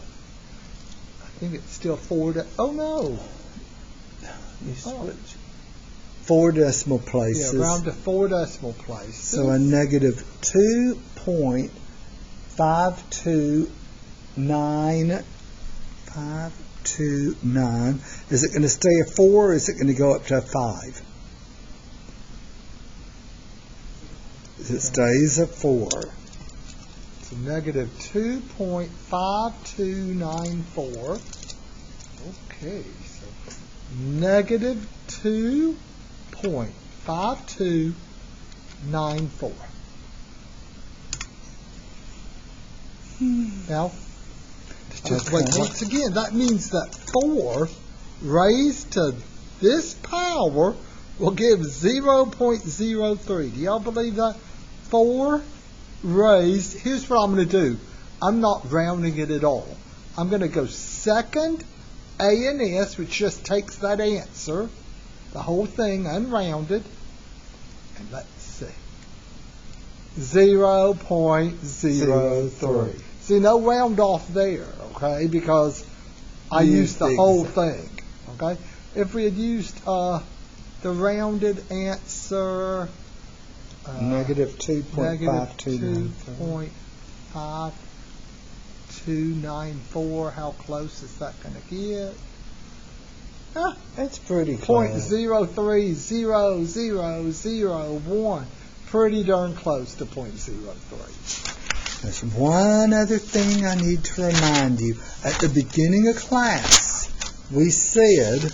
I think it's still 4 to, oh no. You switch. 4 decimal places. Yeah, round to 4 decimal places. So a -2.529. Is it going to stay a 4 or is it going to go up to a 5? It stays a 4. So -2.5294. Okay, so -2.5294. Now, just wait once again. That means that 4 raised to this power will give 0.03. Do y'all believe that? 4 raised, here's what I'm going to do. I'm not rounding it at all. I'm going to go second A&S, which just takes that answer, the whole thing unrounded, and let's see. 0.03. See, no round off there, okay, because I used the whole thing, okay? If we had used the rounded answer, -2.5294, how close is that going to get? It's pretty close. 0.03001. Pretty darn close to 0.03. There's one other thing I need to remind you. At the beginning of class, we said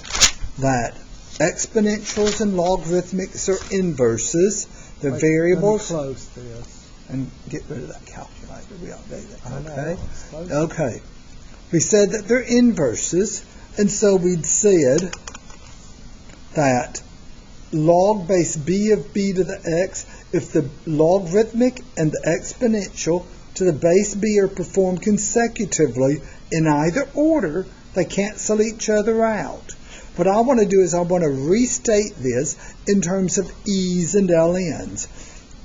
that exponentials and logarithmics are inverses. They're variables. Let me close this. And get rid of that calculator. We outdated it. Okay. Okay. We said that they're inverses, and so we'd said that log base b of b to the x, if the logarithmic and the exponential to the base b are performed consecutively in either order, they cancel each other out. What I want to do is I want to restate this in terms of e's and ln's.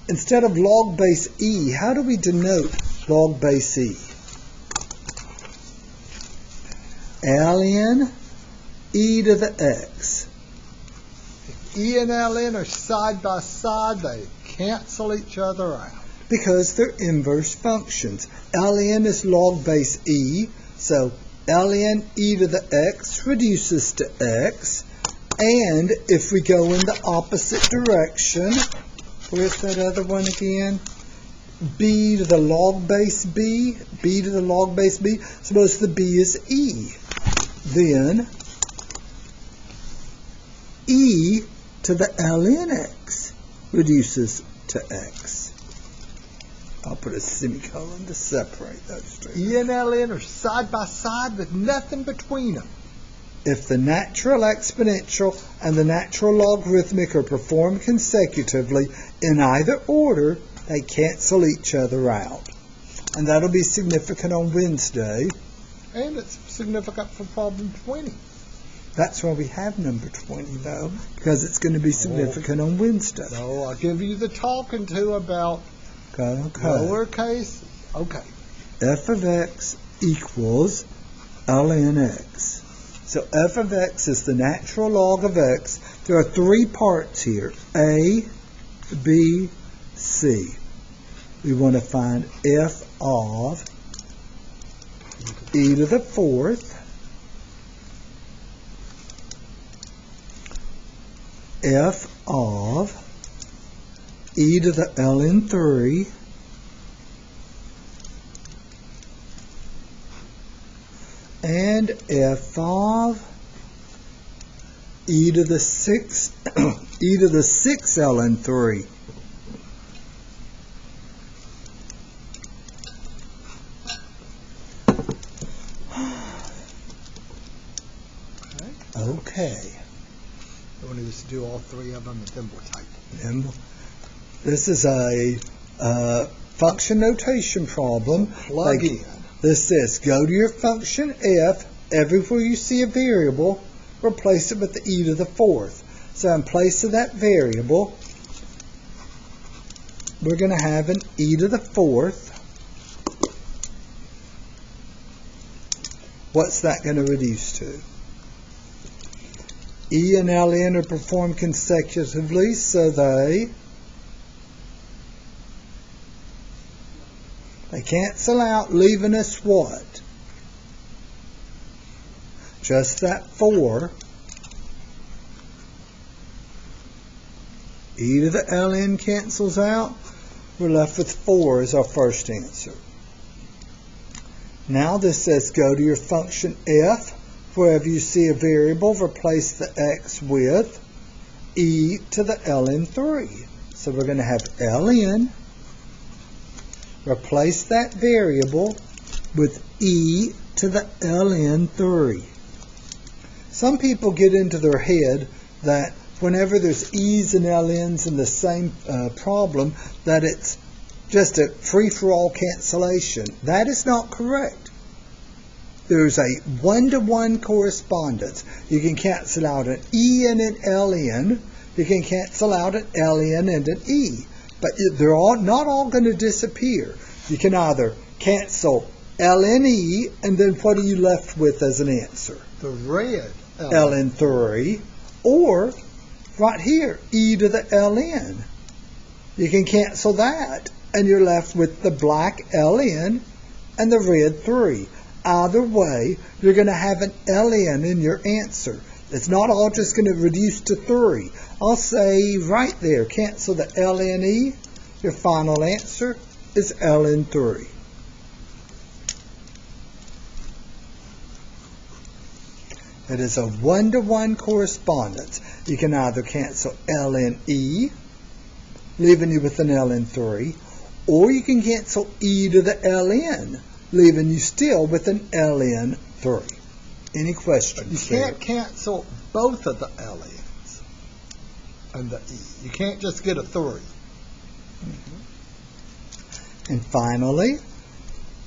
Instead of log base e, how do we denote log base e? ln e to the x. If e and ln are side by side, they cancel each other out. Because they're inverse functions. ln is log base e, so ln e to the x reduces to x. And if we go in the opposite direction, where's that other one again? B to the log base b, b to the log base b, suppose the b is e. Then e to the ln x reduces to x. I'll put a semicolon to separate those two. E and ln are side by side with nothing between them. If the natural exponential and the natural logarithmic are performed consecutively in either order, they cancel each other out. And that'll be significant on Wednesday. And it's significant for problem 20. That's why we have number 20, though, because it's going to be significant on Wednesday. So I'll give you the talking to about lowercase. Okay. F of x equals ln x. So f of x is the natural log of x. There are three parts here, a, b, c. We want to find f of e to the fourth, f of e to the ln 3, and f of e to the 6 e to the 6 ln 3. Okay. You want us to do all three of them, and then we'll type them. This is a function notation problem. Plug in. This says, go to your function f, everywhere you see a variable, replace it with the e to the fourth. So in place of that variable, we're going to have an e to the fourth. What's that going to reduce to? E and ln are performed consecutively, so they cancel out, leaving us what? Just that 4. E to the ln cancels out. We're left with 4 as our first answer. Now this says go to your function f. Wherever you see a variable, replace the x with e to the ln 3. So we're going to have ln, replace that variable with e to the ln 3. Some people get into their head that whenever there's e's and ln's in the same problem, that it's just a free-for-all cancellation. That is not correct. There's a one-to-one correspondence. You can cancel out an e and an ln. You can cancel out an ln and an e. But they're not all going to disappear. You can either cancel ln e, and then what are you left with as an answer? The red ln 3. Or, right here, e to the ln. You can cancel that, and you're left with the black ln and the red 3. Either way, you're going to have an ln in your answer. It's not all just going to reduce to 3. I'll say right there, cancel the ln e. Your final answer is ln 3. It is a one-to-one correspondence. You can either cancel ln e, leaving you with an ln 3, or you can cancel e to the ln, leaving you still with an ln 3. Any questions? You can't cancel both of the ln's and the e. You can't just get a 3. And finally,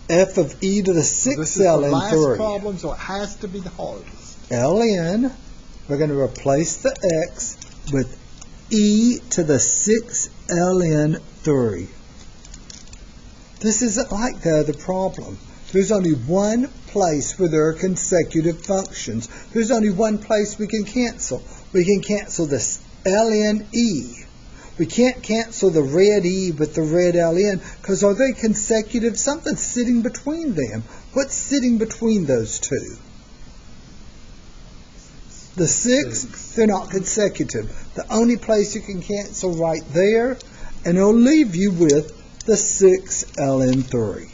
f of e to the This is sixth the ln last 3. problem, so it has to be the hardest. ln, we're going to replace the x with e to the 6 ln 3. This isn't like the other problem. There's only one place where there are consecutive functions. There's only one place we can cancel. We can cancel this ln e. We can't cancel the red e with the red ln because are they consecutive? Something's sitting between them. What's sitting between those two? The 6, they're not consecutive. The only place you can cancel right there, and it'll leave you with the 6 ln 3.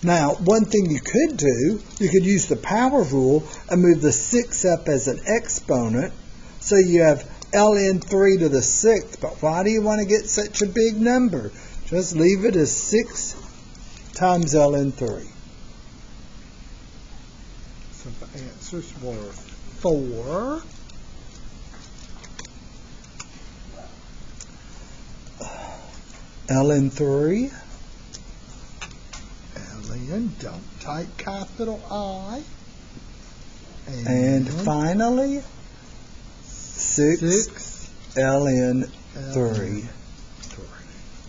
Now, one thing you could do, you could use the power rule and move the 6 up as an exponent, so you have ln 3 to the 6th. But why do you want to get such a big number? Just leave it as 6 times ln 3. So the answers were 4, ln 3, ln, don't type capital I, and finally 6 ln 3.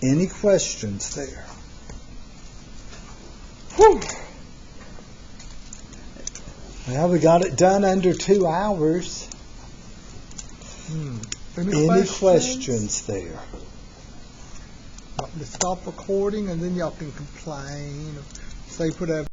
Any questions there? Whew. Well, we got it done under 2 hours. Any questions there? Want me to stop recording and then y'all can complain or say whatever.